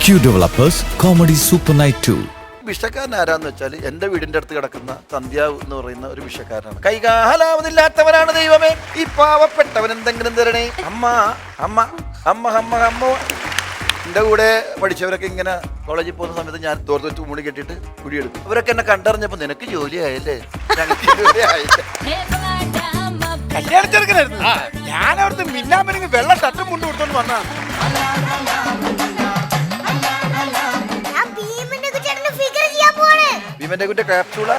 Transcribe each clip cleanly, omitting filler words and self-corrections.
Q Developers Comedy Super Night 2. വിഷക്കാരൻ ആരാന്ന് വെച്ചാൽ എൻ്റെ വീടിൻ്റെ അടുത്ത് കിടക്കുന്ന സന്ധ്യാവ് എന്ന് പറയുന്ന ഒരു വിഷക്കാരനാണ്. കൈകാലാവതില്ലാത്തവനാണ് ദൈവമേ, ഈ പാവപ്പെട്ടവൻ എന്തെങ്കിലും തരണേ. അമ്മ അമ്മ അമ്മ അമ്മ അമ്മ. എൻ്റെ കൂടെ പഠിച്ചവരൊക്കെ ഇങ്ങനെ കോളേജിൽ പോകുന്ന സമയത്ത് ഞാൻ തോർത്തു മുടി കെട്ടിയിട്ട് കുഴിയെടുക്കും. അവരൊക്കെ എന്നെ കണ്ടറിഞ്ഞപ്പോൾ നിനക്ക് ജോലിയായല്ലേ, ഞങ്ങൾക്ക് ജോലിയായില്ലേ. കല്യാണിച്ചെടുക്കലായിരുന്നു. ഞാൻ അവിടുത്തെ മിന്നാമിനിങ് വെള്ള ഷർട്ടും മുണ്ട് കൊടുത്തോണ്ട് വന്നതാണ്. ഭീമന്റെ കുറ്റ ക്യാപ്സൂള.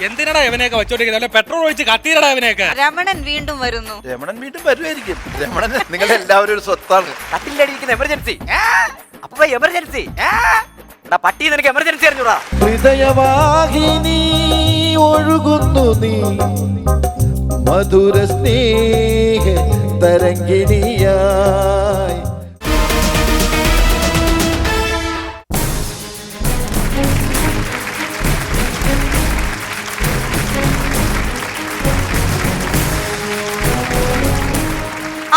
എന്തിനാടാ ഇവനെയൊക്കെ വെച്ചോണ്ടിരിക്കുന്നത്? പെട്രോൾ ഒഴിച്ച് കത്തിയിരടാ ഇവനെയൊക്കെ. രമണൻ വീണ്ടും വരുന്നു. രമണൻ വീണ്ടും വരുമായിരിക്കും. രമണൻ നിങ്ങളുടെ എല്ലാവരും ഒരു സ്വത്താണ്. കട്ടിലടിക്കുന്ന എമർജൻസി. അപ്പൊ എമർജൻസി പട്ടി നിനക്ക് എമർജൻസി അറിഞ്ഞൂടാ. ഹൃദയവാഹിനി ഒഴുകുന്നു നീ മധുര സ്നേഹ തരംഗിണിയായി.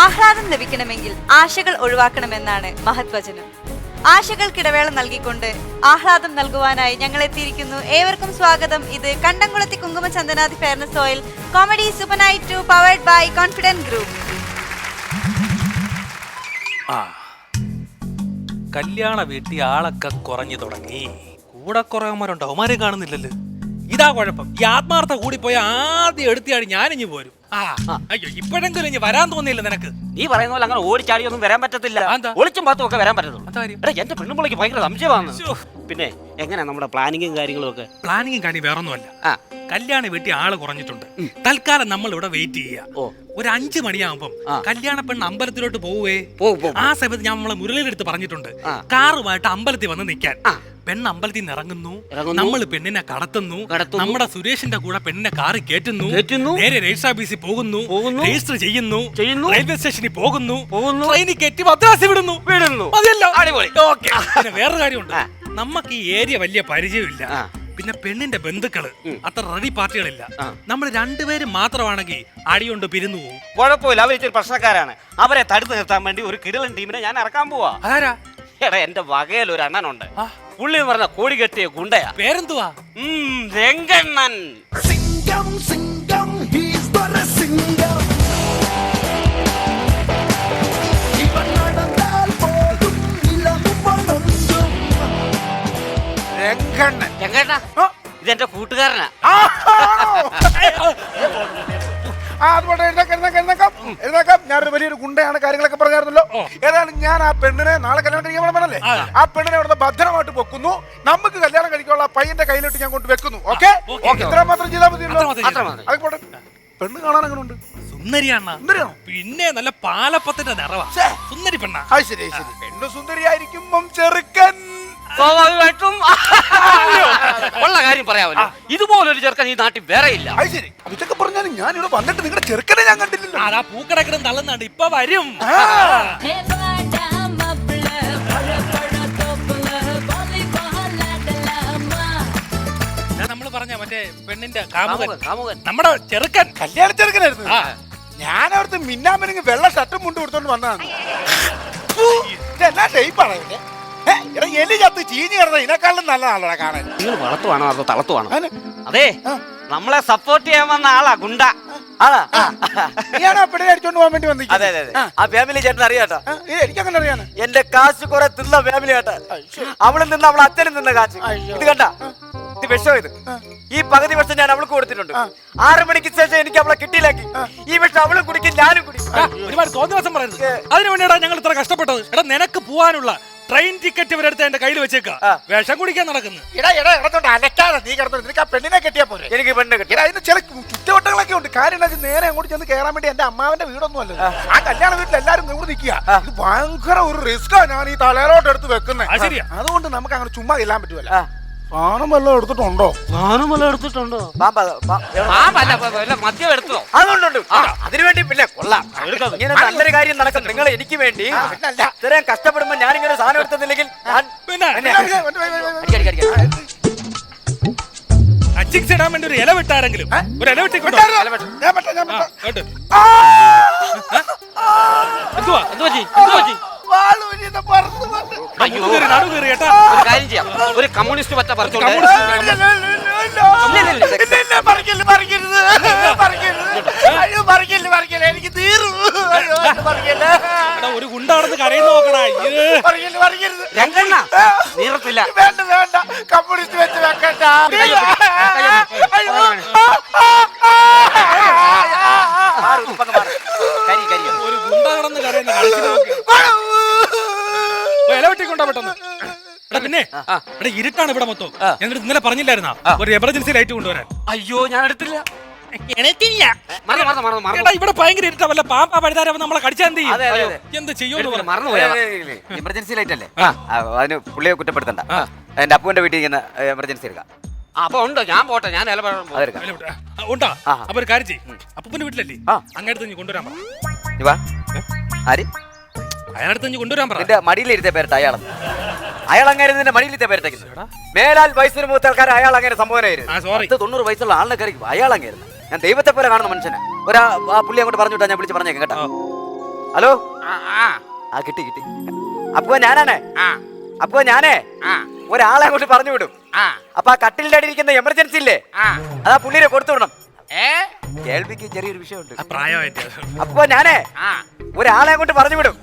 ആഹ്ലാദം ലഭിക്കണമെങ്കിൽ ആശകൾ ഒഴിവാക്കണമെന്നാണ് മഹത്വചനം. ആശകൾക്കിടവേള നൽകിക്കൊണ്ട് ആഹ്ലാദം നൽകുവാനായി ഞങ്ങൾ എത്തിയിരിക്കുന്നു. ഏവർക്കും സ്വാഗതം. ഇത് Kandamkulathy Kumkuma Chandanadi fairness oil comedy super night 2 powered by confident group. കല്യാണ വീട്ടിൽ ആളൊക്കെ കുറഞ്ഞു തുടങ്ങി. കൂടെ കുറവന്മാരുണ്ടോ? അവന്മാരെ കാണുന്നില്ലല്ലോ. ഇതാ കുഴപ്പം. ഈ ആത്മാർത്ഥ കൂടിപ്പോയ ആദ്യം എടുത്തിയാടി ഞാനിഞ്ഞു പോരും. അയ്യോ, ഇപ്പോഴെങ്കിലും ഇനി വരാൻ തോന്നിയില്ല നിനക്ക്. നീ പറയുന്ന പോലെ അങ്ങനെ ഓടിച്ചാടിയൊന്നും വരാൻ പറ്റത്തില്ല. ഒളിച്ചും പാത്തും ഒക്കെ വരാൻ പറ്റത്തുള്ളൂ. എന്റെ പെണ്ണുമ്പോളേക്ക് ഭയങ്കര സംശയമാണ്. പിന്നെ എങ്ങനെയാ നമ്മുടെ പ്ലാനിങ്ങും കാര്യങ്ങളും ഒക്കെ? പ്ലാനിങ്ങും കാര്യം വേറൊന്നുമല്ല. കല്യാണ വീട്ടിൽ ആള് കുറഞ്ഞിട്ടുണ്ട്. തൽക്കാലം നമ്മൾ ഇവിടെ വെയിറ്റ് ചെയ്യാം. ഒരു 5 മണിയാകുമ്പം കല്യാണ പെണ്ണ് അമ്പലത്തിലോട്ട് പോവേ. ആ സമയത്ത് ഞാൻ നമ്മളെ മുരളിയുടെ പറഞ്ഞിട്ടുണ്ട് കാറുമായിട്ട് അമ്പലത്തിൽ വന്ന് നിൽക്കാൻ. പെണ്ണ് അമ്പലത്തിൽ നിന്ന് ഇറങ്ങുന്നു, നമ്മൾ പെണ്ണിനെ കടത്തുന്നു, നമ്മുടെ സുരേഷിന്റെ കൂടെ പെണ്ണിനെ കാറി കയറ്റുന്നു, നേരെ രജിസ്റ്റർ ഓഫീസിൽ പോകുന്നു, രജിസ്റ്റർ ചെയ്യുന്നു, റെയിൽവേ സ്റ്റേഷനിൽ പോകുന്നു, ട്രെയിനിൽ കയറ്റി മദ്രാസിൽ വിടുന്നു. പിന്നെ വേറൊരു കാര്യമുണ്ട്, നമുക്ക് ഈ ഏരിയ വലിയ പരിചയമില്ല. പിന്നെ പെണ്ണിന്റെ ബന്ധുക്കള് അത്ര റെഡി പാർട്ടികളില്ല. നമ്മൾ രണ്ടുപേരും മാത്രമാണെങ്കിൽ അടികൊണ്ട് പിരിന്നു പോകും. കുഴപ്പമില്ല, അവര് പ്രശ്നക്കാരാണ്. അവരെ തടുത്തു നിർത്താൻ വേണ്ടി ഒരു കിടിലൻ ടീമിനെ ഞാൻ ഇറക്കാൻ പോവാ. ആരാ? എടാ, എന്റെ വകയിൽ ഒരു അണ്ണനുണ്ട്. പുള്ളി പറഞ്ഞ കോടി കെട്ടിയ ഗുണ്ടയാ. പേരെന്തുവാ? രംഗണ്ണൻ. Singham Singham he's but a singer. ഇവൻ നടന്നാൽ പോലും ഇളമുപണൊന്നും. രംഗണ്ണൻ. രംഗണ്ണ ഇതെന്റെ കൂട്ടുകാരനാ. ഞാനൊരു വലിയൊരു ഗുണ്ടയാണ്, കാര്യങ്ങളൊക്കെ പറഞ്ഞായിരുന്നല്ലോ. ഏതായാലും ഞാൻ ആ പെണ്ണിനെ നാളെ കല്യാണം കഴിക്കാൻ വേണമല്ലേ, ആ പെണ്ണിനെ അവിടെ ഭദ്രമായിട്ട് വെക്കുന്നു. നമുക്ക് കല്യാണം കഴിക്കാനുള്ള പയ്യന്റെ കയ്യിലിട്ട് ഞാൻ കൊണ്ട് വെക്കുന്നു. ഓക്കെ, ഇത്ര മാത്രം ചെയ്താൽ മതിയല്ലോ. ആയിക്കോട്ടെ. പെണ്ണ് കാണാൻ അങ്ങനെ ഉണ്ട്? സുന്ദരിയാണോ? പിന്നെ നല്ല പാലപ്പത്തിന്റെ നിറവാ. സുന്ദരി പെണ്ണ. ശരി ശരി. പെണ്ണ് സുന്ദരിയായിരിക്കുമ്പം ചെറുക്കൻ സ്വാഭാവികമായിട്ടും ഉള്ള കാര്യം പറയാമല്ലോ. ഇതുപോലൊരു ചെറുക്കൻ ഈ നാട്ടിൽ വേറെ ഇല്ല. ശരി, ഇതൊക്കെ പറഞ്ഞാലും ഞാൻ ഇവിടെ വന്നിട്ട് നിങ്ങളുടെ ചെറുക്കനെ ഞാൻ കണ്ടില്ലല്ലോ. അതാ പൂക്കടക്കിടും തള്ളുന്നുണ്ട്. ഇപ്പൊ വരും. നമ്മള് പറഞ്ഞ മറ്റേ പെണ്ണിന്റെ കാമുകൻ, നമ്മുടെ ചെറുക്കൻ. കല്യാണ ചെറുക്കനായിരുന്നു. ഞാൻ അവിടുത്തെ മിന്നാമിനിങ് വെള്ള ഷർട്ടും മുണ്ട് കൊടുത്തോണ്ട് വന്നതാണ്. എന്നാ ഷേപ്പാണ് ഇതിന്റെ. എലി ചത്ത് ചീഞ്ഞ് കിടന്ന ഇതിനെക്കാളും നല്ലതാണല്ലോ കാണാൻ. നിങ്ങൾ വളർത്തുവാണോ അതോ തളർത്തുവാണോ? അതെ, നമ്മളെ സപ്പോർട്ട് ചെയ്യാൻ വന്ന ആളാ ഗുണ്ട. നീയാണോ പെണ്ണിനെ അടിച്ചോണ്ട് പോകാൻ വേണ്ടി വന്നിരിക്കുന്നത്? അതെ അതെ, ആ ഫാമിലി ചേട്ടൻ അറിയാട്ടോ. എനിക്കങ്ങനെ അറിയാന്. എന്റെ കാശ് കുറെ തിന്ന ഫാമിലി ചേട്ടാ. അവളിൽ നിന്ന് അവളെ അച്ഛനും നിന്ന കാശ്. ഇത് കണ്ട, ഇത് വിഷം. ഇത് ഈ പകുതി വർഷം ഞാൻ അവൾക്ക് കൊടുത്തിട്ടുണ്ട്. 6 മണിക്ക് ശേഷം എനിക്ക് അവളെ കിട്ടിയില്ലാക്കി. ഈ വിഷം അവളും കുടിക്കും, ഞാനും കുടിക്കും. ഒരുപാട് തോന്നിയ ദിവസം പറയരുത്. അതിനു വേണ്ടിയാ ഞങ്ങൾ ഇത്ര കഷ്ടപ്പെട്ടത്. എടാ, നിനക്ക് പോവാനുള്ള ട്രെയിൻ ടിക്കറ്റ് ഇവരെടുത്ത് എന്റെ കയ്യിൽ വെച്ചേക്കാ. വിഷം കുടിക്കാൻ നടക്കുന്നു. അലക്കാതെ നീ കിടന്നു. നിനക്ക് ആ പെണ്ണിനെ കെട്ടിയാ പോലെ. എനിക്ക് പെണ്ണ് കിട്ടി. അതിന് ചില ചുറ്റുവട്ടങ്ങളൊക്കെ ഉണ്ട്. കാര്യം എന്താ, നേരെ അങ്ങോട്ട് ചെന്ന് കയറാൻ വേണ്ടി എന്റെ അമ്മാവന്റെ വീടൊന്നും അല്ല. ആ കല്യാണ വീട്ടിൽ എല്ലാരും ഇവിടെ നിൽക്കുക. ഇത് ഭയങ്കര ഒരു റിസ്ക്കാ ഞാൻ ഈ തലയിലോട്ട് എടുത്ത് വെക്കുന്നത്. അതുകൊണ്ട് നമുക്ക് അങ്ങനെ ചുമ്മാ ചെല്ലാൻ പറ്റുമല്ല. സാധനം വല്ലതും എടുത്തിട്ടുണ്ടോ? സാധനം വല്ലതും എടുത്തിട്ടുണ്ടോ? മദ്യം എടുത്തോ? അതുകൊണ്ടുണ്ട്. അതിനുവേണ്ടി പിന്നെ കൊള്ളാം. ഇങ്ങനെ നല്ലൊരു കാര്യം നടക്കും. നിങ്ങൾ എനിക്ക് വേണ്ടി ഇത്രയും കഷ്ടപ്പെടുമ്പോ ഞാനിങ്ങനെ സാധനം എടുത്തില്ലെങ്കിൽ അച്ചിക്സ് ഇടാൻ വേണ്ടി ഒരു ഇല വിട്ടാരെങ്കിലും ഒരു ഇല വെട്ടിക്കൊണ്ടോ? എന്തുവാ കമ്മ്യൂണിസ്റ്റ് പറ്റ പറഞ്ഞു എനിക്ക് തീർന്നു. എടാ, ഒരു ഗുണ്ടാണെന്ന് കരയുന്ന നോക്കടാ. അയ്യേ. രംഗണ്ണ നീറത്തില്ല. വേണ്ട വേണ്ട, കമ്മ്യൂണിസ്റ്റ് വെച്ച് വെക്കണ്ട. ഒരു ഗുണ്ട കിടന്ന് കരയുന്ന കളിച്ചിട്ട് നോക്ക്. ഇല വെട്ടിക്കൊണ്ടാ പെട്ടെന്ന്. എടാ പിന്നെ എടാ ഇരുട്ടാണ് ഇവിടെ മൊത്തം. ഞങ്ങൾ ഇന്നലെ പറഞ്ഞില്ലായിരുന്നാ ഒരു എമർജൻസി ലൈറ്റ് കൊണ്ടുവരാൻ. അയ്യോ ഞാൻ എടുത്തില്ല. എടാ ഇവിടെ ഭയങ്കര ഇരുട്ടാ. വല്ല പാമ്പാ പഴുതാരാ നമ്മളെ കടിച്ചാൽ എന്ത് അതെ, അതെ, ചെയ്യും? എന്ത് ചെയ്യുമെന്ന് പറഞ്ഞു. മറന്നുപോയാ എമർജൻസി ലൈറ്റ് അല്ലേ? അതിന് പുള്ളിയെ കുറ്റപ്പെടുത്തണ്ട. എന്റെ അപ്പുവിന്റെ വീട്ടിൽ ഇരിക്കുന്ന എമർജൻസി എടുക്കാം. അപ്പൊ ഉണ്ടോ? ഞാൻ പോട്ടെ, ഞാൻ ഉണ്ടാ. അപ്പൊ ഒരു കാര്യം ചെയ്യും. അപ്പൂപ്പന്റെ വീട്ടിലല്ലേ അങ്ങടുത്ത് നീ കൊണ്ടുവരാൻ പറ. ആര് അയാളടുത്ത് നീ കൊണ്ടുവരാൻ പറ. നിന്റെ മടിയിലിരുത്തെ പേരട്ട അയാൾ അങ്ങനെ നിന്റെ മടിയിലിരുത്തെ പേരത്തേക്ക് മേലാൽ വയസ്സിന് മൂത്ത ആൾക്കാർ അയാൾ അങ്ങനെ സംഭവനായിരുന്നു. 90 വയസ്സുള്ള ആളിനെ കയറി അയാൾ അങ്ങായിരുന്നു. ഞാൻ ദൈവത്തെ പോലെ കാണുന്ന മനുഷ്യനെ. ആ പുള്ളി അങ്ങോട്ട് പറഞ്ഞു വിട്ടാ ഞാൻ വിളിച്ച് പറഞ്ഞേക്കാം കേട്ടോ. ഹലോ കിട്ടി അപ്പോ ഞാനാണേ ഒരാളെ അങ്ങോട്ട് പറഞ്ഞു വിടും. അപ്പൊ ആ കട്ടിലിന്റെ അടി ഇരിക്കുന്ന എമർജൻസി ഇല്ലേ, അതാ പുള്ളിനെ കൊടുത്തു വിടണം. കേൾവിക്ക് ചെറിയൊരു വിഷയമുണ്ട്. അപ്പൊ ഞാനേ ഒരാളെ അങ്ങോട്ട് പറഞ്ഞു വിടും.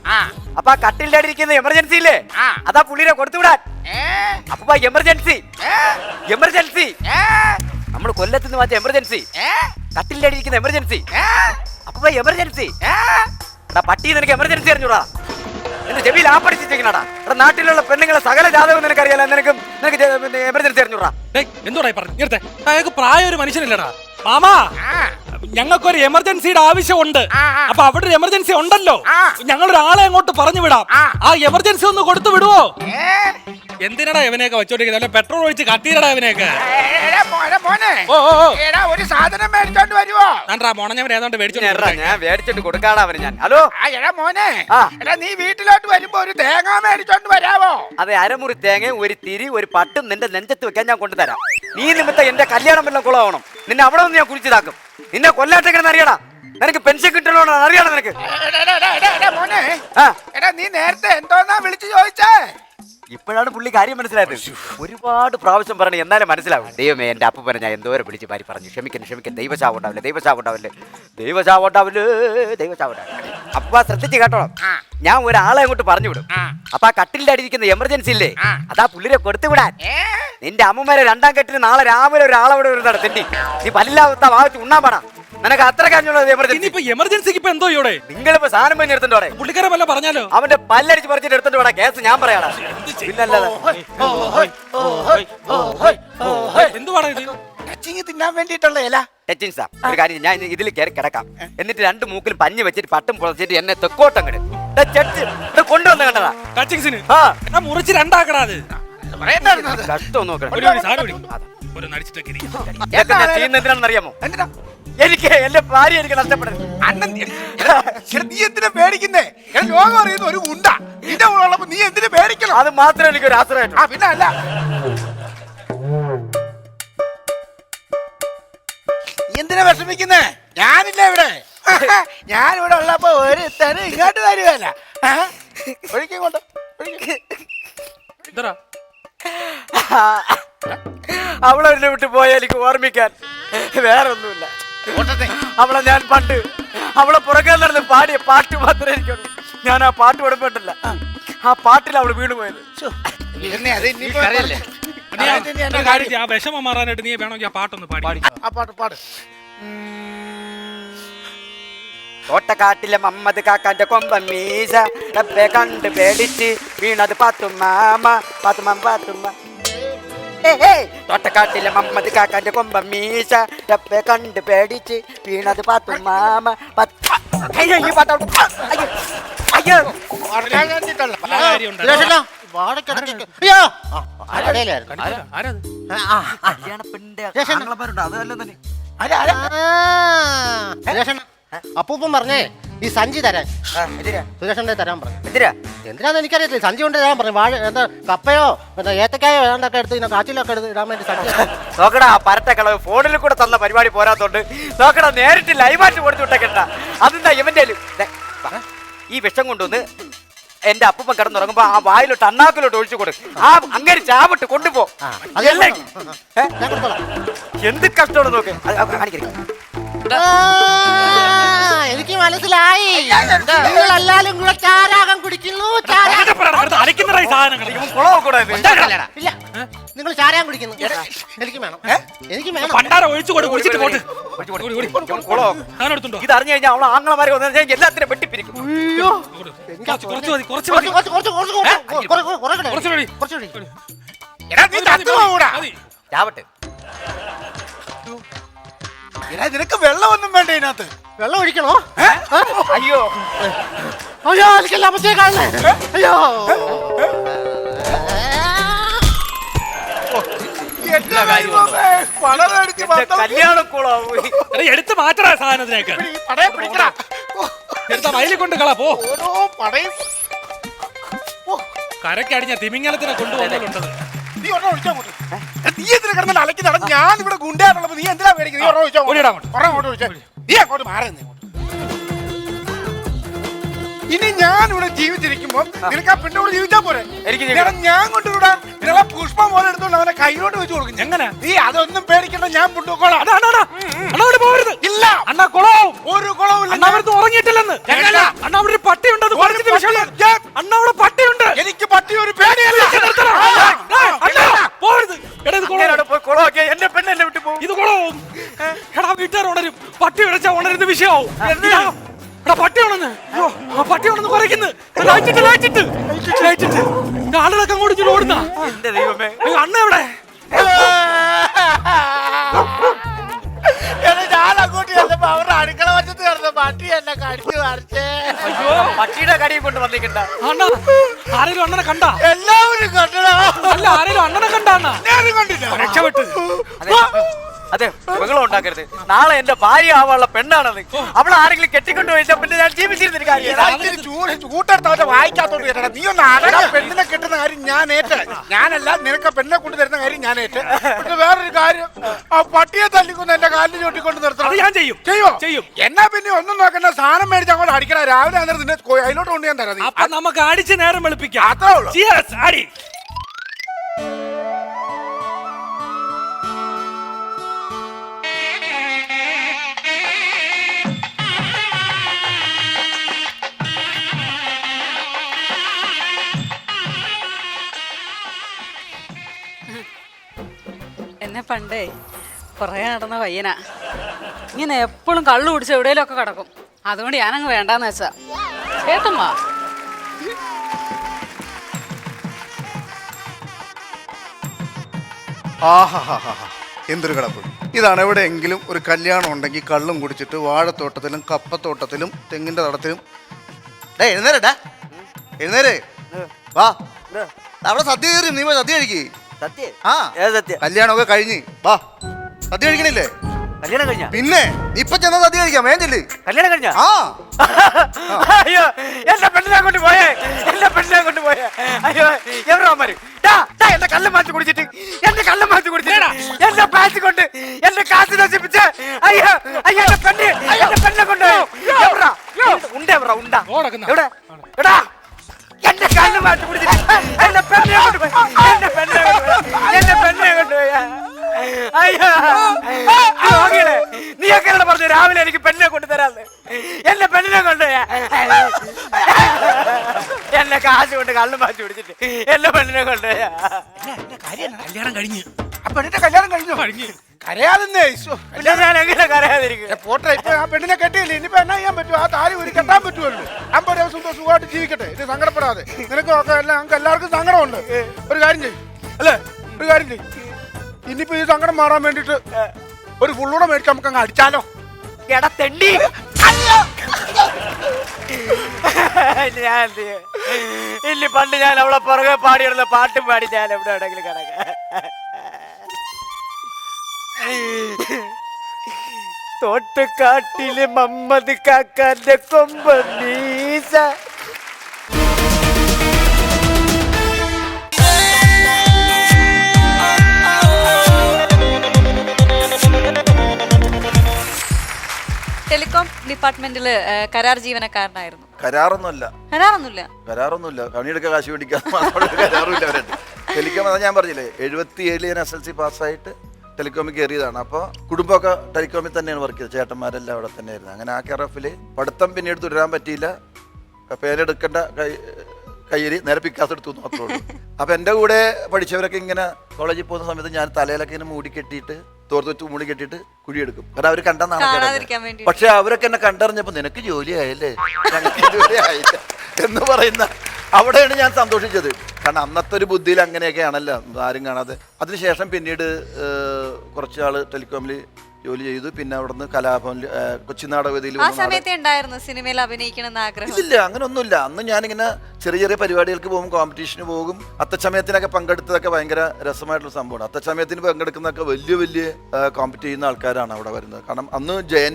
അപ്പൊ ആ കട്ടിലിന്റെ അടി ഇരിക്കുന്ന എമർജൻസി ഇല്ലേ, അതാ പുള്ളിനെ കൊടുത്തു വിടാൻ. അപ്പൊ എമർജൻസി നമ്മള് കൊല്ലത്തുനിന്ന് മാറ്റിയ എമർജൻസി, കട്ടിലിന്റെ അടി ഇരിക്കുന്ന എമർജൻസി. അപ്പൊ എമർജൻസി പട്ടി നിനക്ക് എമർജൻസി അറിഞ്ഞൂടാ. എന്റെ ചെവിയിൽ ആ പഠിച്ചിരിക്കണടാ. നാട്ടിലുള്ള പെണ്ണുങ്ങളെ സകല ജാതകം നിനക്കറിയാലോ. നിനക്ക് എമർജൻസി അറിഞ്ഞൂടാ. എന്തോടാ പറഞ്ഞു പ്രായ ഒരു മനുഷ്യനില്ലടാ മാമാ. ഞങ്ങൾക്കൊരു എമർജൻസിയുടെ ആവശ്യമുണ്ട്. അപ്പൊ അവിടെ ഒരു എമർജൻസി ഉണ്ടല്ലോ, ഞങ്ങളൊരാളെ അങ്ങോട്ട് പറഞ്ഞു വിടാം. ആ എമർജൻസി ഒന്ന് കൊടുത്തു വിടുവോ? എന്തിനടാ ഇവനെയൊക്കെ വെച്ചോണ്ടിരിക്കുന്നത്? പെട്രോൾ ഒഴിച്ച് കത്തിയിരടാ ഇവനെയൊക്കെ. ഒരു സാധനം മേടിച്ചോണ്ട് വരുവോ? മോണഞ്ഞവൻ ഏതാണ്ട് ഞാൻ മേടിച്ചോണ്ട് കൊടുക്കാടാ അവന് ഞാൻ. ഹലോ മോനെ, നീ വീട്ടിലോട്ട് വരുമ്പോ ഒരു തേങ്ങ മേടിച്ചോണ്ട് വരാവോ? അതെ, അരമുറി തേങ്ങ, ഒരു തിരി, ഒരു പട്ടും നിന്റെ നെഞ്ചത്ത് വെക്കാൻ ഞാൻ കൊണ്ടുതരാം. നീ നിമിത്തം എന്റെ കല്യാണം വല്ലതും കുളമാവണം. നിന്നെ അവിടെ നിന്ന് ഞാൻ കുഴിച്ചിതാക്കും. നിന്നെ കൊല്ലാട്ടെങ്ങനെ അറിയടാ? നിനക്ക് പെൻഷൻ കിട്ടണോ അറിയാടാ നിനക്ക്? മോനെ, നീ നേരത്തെ എന്തോന്നാ വിളിച്ചു ചോദിച്ചേ? ഇപ്പോഴാണ് പുള്ളി കാര്യം മനസ്സിലായത്. ഒരുപാട് പ്രാവശ്യം പറഞ്ഞു, എന്നാലും മനസ്സിലാവും. ദൈവമേ, എന്റെ അപ്പൂപ്പനെ ഞാൻ എന്തോരം വിളിച്ച് പാരി പറഞ്ഞു. ക്ഷമിക്കാൻ ദൈവശാവുണ്ടാവില്ലേ. അപ്പ ശ്രദ്ധിച്ച് കേട്ടോളാം. ഞാൻ ഒരാളെ അങ്ങോട്ട് പറഞ്ഞു വിടും. അപ്പൊ ആ കട്ടിലിന്റെ അടിയിരിക്കുന്ന എമർജൻസി ഇല്ലേ, അതാ പുള്ളിനെ കൊടുത്തു വിടാൻ. നിന്റെ അമ്മമാരെ 2ാം കെട്ടിന് നാളെ രാവിലെ ഒരാളവിടെ വരുന്നതാണ് തെണ്ടി. നീ പല്ലാത്ത വാങ്ങിച്ച് ഉണ്ണാൻ പാടാ. നിനക്ക് അത്ര കഴിഞ്ഞുള്ളത് എമർജൻസിക്ക് ഇപ്പൊ എന്തോ ഇവിടെ നിങ്ങളിപ്പോ സാധനം പഞ്ഞ് എടുത്തോടെ പുള്ളിക്കാരെ വല്ല പറഞ്ഞാലോ? അവന്റെ പല്ലടിച്ച് പറിച്ചിട്ട് എടുത്തോണ്ട് വേണം കേസ് ഞാൻ പറയാടാ. പിന്നല്ലാതെ എന്തുവാണ് ഇത്? ടച്ചിങ് തിന്നാൻ വേണ്ടിട്ടുള്ള ഇല. ടച്ചിങ് സാർ, ഒരു കാര്യം, ഞാൻ ഇതിൽ കയറി കിടക്കാം. എന്നിട്ട് 2 മൂക്കിലും പഞ്ഞ് വെച്ചിട്ട് പട്ടും പൊളച്ചിട്ട് എന്നെ തെക്കോട്ടങ്ങട് കൊണ്ടുവന്ന് കണ്ടതാ. ടച്ചിങ്സിന് മുറിച്ച് 2 ആക്കടാ. അത് കഷ്ടം നോക്കണം. ചെയ്യുന്നതിനാണെന്ന് അറിയാമോ? എനിക്ക് എന്റെ ഭാര്യ എനിക്ക് നഷ്ടപ്പെടുന്നത്. നീ എന്തിനാ പേടിക്കുന്നേ? ലോകം അറിയുന്ന ഒരു ഗുണ്ട നിന്റെ കൂടെ ഉള്ളപ്പോ നീ എന്തിനാ പേടിക്കണം? അത് മാത്രമേ എനിക്കൊരു ആശ്രയം. പിന്നെ അല്ല, നീ എന്തിനാ വിഷമിക്കുന്നേ? ഞാനില്ല ഇവിടെ. ഞാനിവിടെ ഉള്ളപ്പോ ഒരു തരം ഇങ്ങോട്ട് തരുവല്ല. ഒഴിക്കോട്ടെ. അവളെ വിട്ട് പോയാൽ എനിക്ക് ഓർമ്മിക്കാൻ വേറൊന്നുമില്ല. അവളെ ഞാൻ പണ്ട് അവളെ പുറകെ നടന്ന് പാടിയ പാട്ട് മാത്രമേ എനിക്കുള്ളൂ. ഞാൻ ആ പാട്ട് ഉടമ്പെട്ടില്ല. ആ പാട്ടിൽ അവള് വീണ് പോയത്. ആ വിഷമം മാറാനായിട്ട് നീ വേണമെങ്കിൽ ആ പാട്ടൊന്ന് പാടി. ആ പാട്ട്. തോട്ടക്കാട്ടിലെ മമ്മദ് കാക്കാന്റെ കൊമ്പൻ മീശ റബ്ബെ കണ്ട് പേടിച്ച് വീണത് പാത്തുമ്മ. തോട്ടക്കാട്ടിലെ മമ്മദ് കാക്കാന്റെ കൊമ്പൻ മീശ റബ്ബെ കണ്ട് പേടിച്ച് വീണത് പാത്തുമ്മ. അപ്പൂപ്പൻ പറഞ്ഞേ ഈ സഞ്ചി തരാൻ സുരേഷന്റെ തരാൻ പറഞ്ഞു. എന്തിനാന്ന് എനിക്കറിയത്തില്ല. സഞ്ചി കൊണ്ട് തരാൻ പറഞ്ഞു. വാഴ എന്താ കപ്പയോ ഏത്തക്കായോ ഏതാണ്ടൊക്കെ എടുത്ത് കാച്ചിലൊക്കെ എടുത്ത് ഇടാൻ വേണ്ടി സഞ്ചി. നോക്കടാ, പരട്ടക്കളവ് ഫോണിൽ കൂടെ തന്ന പരിപാടി പോരാത്തോണ്ട് നോക്കടാ, നേരിട്ട് ലൈവായിട്ട് കൊടുത്തു വിട്ടേക്കണ്ട. അതെന്താ ഇവന്റെ ഈ വിഷം കൊണ്ടുവന്ന് എന്റെ അപ്പൂപ്പൻ കിടന്നുറങ്ങുമ്പോ ആ വായിലോട്ട് അണ്ണാക്കിലോട്ട് ഒഴിച്ചു കൊടുക്കും. ആ അങ്ങനെ ചാവിട്ട് കൊണ്ടുപോ. ഞാൻ കൊടുത്തോളാം. എന്ത് കഷ്ടമാണ് നോക്ക്. എനിക്ക് മനസ്സിലായി. നിങ്ങളെല്ലാരും കൂടെ ചാരാകം കുടിക്കുന്നു. അരക്കുന്ന സാധനങ്ങൾ ഇല്ല, നിങ്ങൾ ചാരാകം കുടിക്കുന്നു. എനിക്ക് വേണം, എനിക്ക് വേണം. പണ്ടാര ഒഴിച്ചു കുടിച്ചിട്ട് പോട്ട്. ഇത് അറിഞ്ഞു കഴിഞ്ഞാൽ അവളെ ആങ്ങളമാരെ വന്നു എല്ലാത്തിനും വെട്ടിപ്പിരിക്കും. ചാവട്ടെ. നിനക്ക് വെള്ളമൊന്നും വേണ്ട ഇതിനകത്ത്. വെള്ളം ഒഴിക്കണോ? അയ്യോ അയ്യോ, എനിക്കല്ല അമ്മച്ചേ കാണുന്നേ. അയ്യോ, കല്യാണക്കോളാവൂ. എടുത്ത് മാറ്ററാ സാധനത്തിനേക്ക്. എടുത്ത മയിലിൽ കൊണ്ട് കളാ പോ. കരക്കടിഞ്ഞ തിമിങ്ങലത്തിനെ കൊണ്ടുപോകുന്നുണ്ടത്. നീ എന്തിനാ കിടന്നിട്ട് അലക്കി നടന്ന്? ഞാൻ ഇവിടെ ഗുണ്ടയാണുള്ളത്. നീ എന്തിനാ പേടിക്കുന്നത്? നീ അങ്ങോട്ട് ഒഴിച്ചാ. നീ അങ്ങോട്ട് മാറുന്നേ. ഇനി ഞാൻ ഇവിടെ ജീവിച്ചിരിക്കുമ്പോ നിനക്ക് ആ പെണ്ണോട് ജീവിച്ചാ പോരെ? ഞാൻ കൊണ്ടുവിടാ. നിങ്ങളെ പുഷ്പം പോലെ എടുത്തോണ്ട് അവനെ കൈയോട്ട് വെച്ച് കൊടുക്കും. എങ്ങനെ? നീ അതൊന്നും പേടിക്കണ്ട, ഞാൻ കൊണ്ടുപോകോളാം. പോകരുത്. ഇല്ല, അണ്ണാ കുളവും ഒരു കുളവും അണ്ണാവരത്ത് ഉറങ്ങിയിട്ടില്ലെന്ന്. അണ്ണാ അവിടെ ഒരു പട്ടിയുണ്ടെന്ന് പറഞ്ഞിട്ട് അണ്ണ അവിടെ പട്ടിയുണ്ട്. എനിക്ക് പട്ടി ഒരു പേടിയല്ല. പോകരുത്. എന്റെ പെണ്ണെന്നെ വിട്ടു പോകും. ഇത് കുളവും. എടാ വീട്ടുകാർ ഉണരും. പട്ടി ഉടച്ചാ ഉണരുന്ന വിഷയമാവും. പട്ടി ഉണന്ന് പട്ടി ഉണന്ന് കുറയ്ക്കുന്നു. ആളുകളൊക്കെ അങ്ങോട്ട് ഓടുന്ന. എന്റെ ദൈവമേ, അണ്ണ എവിടെ? ഞാൻ അങ്ങോട്ട് ചെന്നപ്പോ അവരുടെ അടുക്കള വശത്ത് കിടന്ന പട്ടി എന്നെ കടിച്ചു പറിച്ചേ. അയ്യോ, പട്ടിയുടെ കടിയും കൊണ്ട് വന്നിക്കണ്ട. അണ്ണ ആരെങ്കിലും അണ്ണനെ കണ്ട? എല്ലാവരും കണ്ടടാ. അല്ല, ആരെങ്കിലും അണ്ണനെ കണ്ട? ഞാനും കണ്ടില്ല. രക്ഷപ്പെട്ട്. അതെ, ബഹളം ഉണ്ടാക്കരുത്. നാളെ എന്റെ ഭാര്യ ആവാനുള്ള പെണ്ണാണത്. അവൾ ആരെങ്കിലും കെട്ടിക്കൊണ്ടു പോയിച്ചാ പിന്നെ ഞാൻ ജീവിച്ചിരുന്നൊരു കാര്യം. ചൂട്ടെടുത്തവന്റെ വായിക്കാത്തോണ്ട് കേട്ടാ. നീ ഒന്ന് അടങ്ങ. പെണ്ണിനെ കിട്ടുന്ന കാര്യം ഞാൻ ഏറ്റ്. ഞാനല്ല, നിനക്ക് പെണ്ണെ കൊണ്ടു തരുന്ന കാര്യം ഞാൻ ഏറ്റ്. പക്ഷെ വേറൊരു കാര്യം, ആ പട്ടിയെ തല്ലിക്കൊന്ന് എന്റെ കാലിൽ ചോട്ടിക്കൊണ്ട് നിർത്തണം. ഞാൻ ചെയ്യും. ചെയ്യും. എന്നാ പിന്നെ ഒന്നും നോക്കണ്ട, സാധനം മേടിച്ച് അങ്ങോട്ട് അടിക്കണം. രാവിലെ അന്നേരം നിന്നെ അതിലോട്ട് കൊണ്ട് ഞാൻ തരാം. അപ്പൊ നമുക്ക് അടിച്ച് നേരം വെളുപ്പിക്കാം. അത്രേ ഉള്ളൂ. അടി. എന്നെ പണ്ടേ കുറേ നടന്ന പയ്യനാ. ഇങ്ങനെ എപ്പോഴും കള്ളു കുടിച്ച് എവിടെയെങ്കിലും ഒക്കെ കിടക്കും. അതുകൊണ്ട് ഞാനങ്ങ് വേണ്ടാന്ന് വെച്ചാ. കേട്ടമ്മ, എന്തൊരു കിടപ്പ്. ഇതാണ് എവിടെയെങ്കിലും ഒരു കല്യാണം ഉണ്ടെങ്കിൽ കള്ളും കുടിച്ചിട്ട് വാഴത്തോട്ടത്തിലും കപ്പത്തോട്ടത്തിലും തെങ്ങിന്റെ തടത്തിലും. എഴുന്നേരട്ടാ, എഴുന്നേര് വാ. അവിടെ സദ്യ കയറി, നീ സദ്യ കഴിക്കേ. കല്യാണമൊക്കെ കഴിഞ്ഞ് വാ. സദ്യ കഴിക്കണില്ലേ? കല്യാണം കഴിഞ്ഞ പിന്നെ ഇപ്പൊ ചെന്ന സദ്യ കഴിക്കാം. വേണ്ടില്ലേ? കല്യാണം കഴിഞ്ഞ? ആ. അയ്യോ, എന്റെ പെണ്ണിനെ കൊണ്ട് പോയേ. എന്റെ പെണ്ണിനെ കൊണ്ട് പോയേ. അയ്യോ, എവരാമാര് എന്റെ കള്ളം മാറ്റി കുടിച്ചിട്ട് എന്റെ എന്റെ പാച്ച് കൊണ്ട് എന്റെ കാശ് നശിപ്പിച്ച്. അയ്യോ അയ്യോ, എന്റെ പെണ്ണിനെ കൊണ്ട് ഉണ്ട്. എവിടെ? എടാ, എന്റെ കല്ല് മാറ്റി കുടിച്ചിട്ട് എന്റെ പെണ്ണിനെ കൊണ്ടുപോയി. എന്റെ പെണ്ണിനെ കൊണ്ടുപോയ. അയ്യോ, നീയൊക്കെ എന്നോട് പറഞ്ഞു രാവിലെ എനിക്ക് പെണ്ണിനെ കൊണ്ടുതരാന്ന്. എന്റെ പെണ്ണിനെ കൊണ്ടുപോയ. എന്റെ കാശ് കൊണ്ട് കള്ളു മാറ്റി പിടിച്ചിട്ട് എന്റെ പെണ്ണിനെ കൊണ്ടുപോയ. കല്യാണം കഴിഞ്ഞ്. ആ പെണ്ണിന്റെ കല്യാണം കഴിഞ്ഞു. കരയാതെന്നേ. ഞാൻ എങ്ങനെ കരയാതിരിക്കും? പോട്ടെ, ഇപ്പൊ ആ പെണ്ണിനെ കെട്ടിയില്ലേ, ഇനിയിപ്പോ എന്നാ ചെയ്യാൻ പറ്റും? ആ താലി ഒരു കെട്ടാൻ പറ്റുമല്ലോ. 50 ദിവസം സുഖമായിട്ട് ജീവിക്കട്ടെ. ഇത് സങ്കടപ്പെടാതെ. നിനക്ക് ഞങ്ങൾക്ക് എല്ലാവർക്കും സങ്കടമുണ്ട്. ഒരു കാര്യം ചെയ്യും അല്ലേ, ഒരു കാര്യം ചെയ്യും. ഇനിയിപ്പോ ഈ സങ്കടം മാറാൻ വേണ്ടിട്ട് ഒരു ഫുള്ളൂടെ മേടിച്ച് നമുക്ക് അങ്ങ് അടിച്ചാലോ? എടാ തെണ്ടി, ഞാൻ ഇല്ല പണ്ട് ഞാൻ അവളെ പുറകെ പാടിയിടുന്ന പാട്ടും പാടി ഞാൻ എവിടെ എവിടെയെങ്കിലും കിടക്ക. തോട്ടുകാട്ടിലെ മമ്മദ് കാക്കാന്റെ കൊമ്പൻ മീസ. ടെലികോം ഡിപ്പാർട്ട്മെന്റിൽ കരാർ ജീവനക്കാരനായിരുന്നു. കരാറൊന്നുമല്ല. കരാറൊന്നുമില്ല. പണിയെടുക്കുക, കാശ് മേടിക്കാൻ കരാറുമില്ല അവരുണ്ട്. ടെലികോം അതാ ഞാൻ പറഞ്ഞില്ലേ, 77 ഞാൻ SLC പാസ്സായിട്ട് ടെലികോമിൽ കയറിയതാണ്. അപ്പോൾ കുടുംബമൊക്കെ ടെലികോമിൽ തന്നെയാണ് വർക്ക് ചെയ്തത്. ചേട്ടന്മാരെല്ലാം അവിടെ തന്നെയായിരുന്നു. അങ്ങനെ ആ KRF പഠിത്തം പിന്നീട് തുടരാൻ പറ്റിയില്ല. പേരെടുക്കേണ്ട കയ്യിൽ നേരെ പിക്കാസ് എടുത്തു മാത്രമേ ഉള്ളൂ. അപ്പം എൻ്റെ കൂടെ പഠിച്ചവരൊക്കെ ഇങ്ങനെ കോളേജിൽ പോകുന്ന സമയത്ത് ഞാൻ തലയിലൊക്കെ ഇങ്ങനെ മൂടി കെട്ടിയിട്ട് തോർത്ത് മൂടി കെട്ടിയിട്ട് കുഴിയെടുക്കും. കാരണം അവർ കണ്ടെന്നാണ്. പക്ഷെ അവരൊക്കെ എന്നെ കണ്ടറിഞ്ഞപ്പോൾ നിനക്ക് ജോലിയായല്ലേ, ഞങ്ങൾക്ക് ജോലി ആയില്ല എന്ന് പറയുന്ന അവിടെയാണ് ഞാൻ സന്തോഷിച്ചത്. കാരണം അന്നത്തെ ഒരു ബുദ്ധിയിൽ അങ്ങനെയൊക്കെ ആണല്ലോ, ആരും കാണാതെ. അതിനുശേഷം പിന്നീട് കുറച്ച് ആൾ ടെലികോമിൽ ജോലി ചെയ്തു. പിന്നെ അവിടുന്ന് കലാഭവനിൽ കൊച്ചി നാടകവേദിയിൽ സിനിമയിൽ അഭിനയിക്കണം ആഗ്രഹം? ഇല്ല, അങ്ങനെ ഒന്നുമില്ല. അന്ന് ഞാനിങ്ങനെ ചെറിയ ചെറിയ പരിപാടികൾക്ക് പോകും, കോമ്പറ്റീഷന് പോകും. അത്തച്ചമയത്തിനൊക്കെ പങ്കെടുത്തതൊക്കെ ഭയങ്കര രസമായിട്ടുള്ള സംഭവമാണ്. അത്തച്ചമയത്തിന് പങ്കെടുക്കുന്നതൊക്കെ വലിയ വലിയ കോമ്പറ്റ് ചെയ്യുന്ന ആൾക്കാരാണ് അവിടെ വരുന്നത്. കാരണം അന്ന് ജയൻ,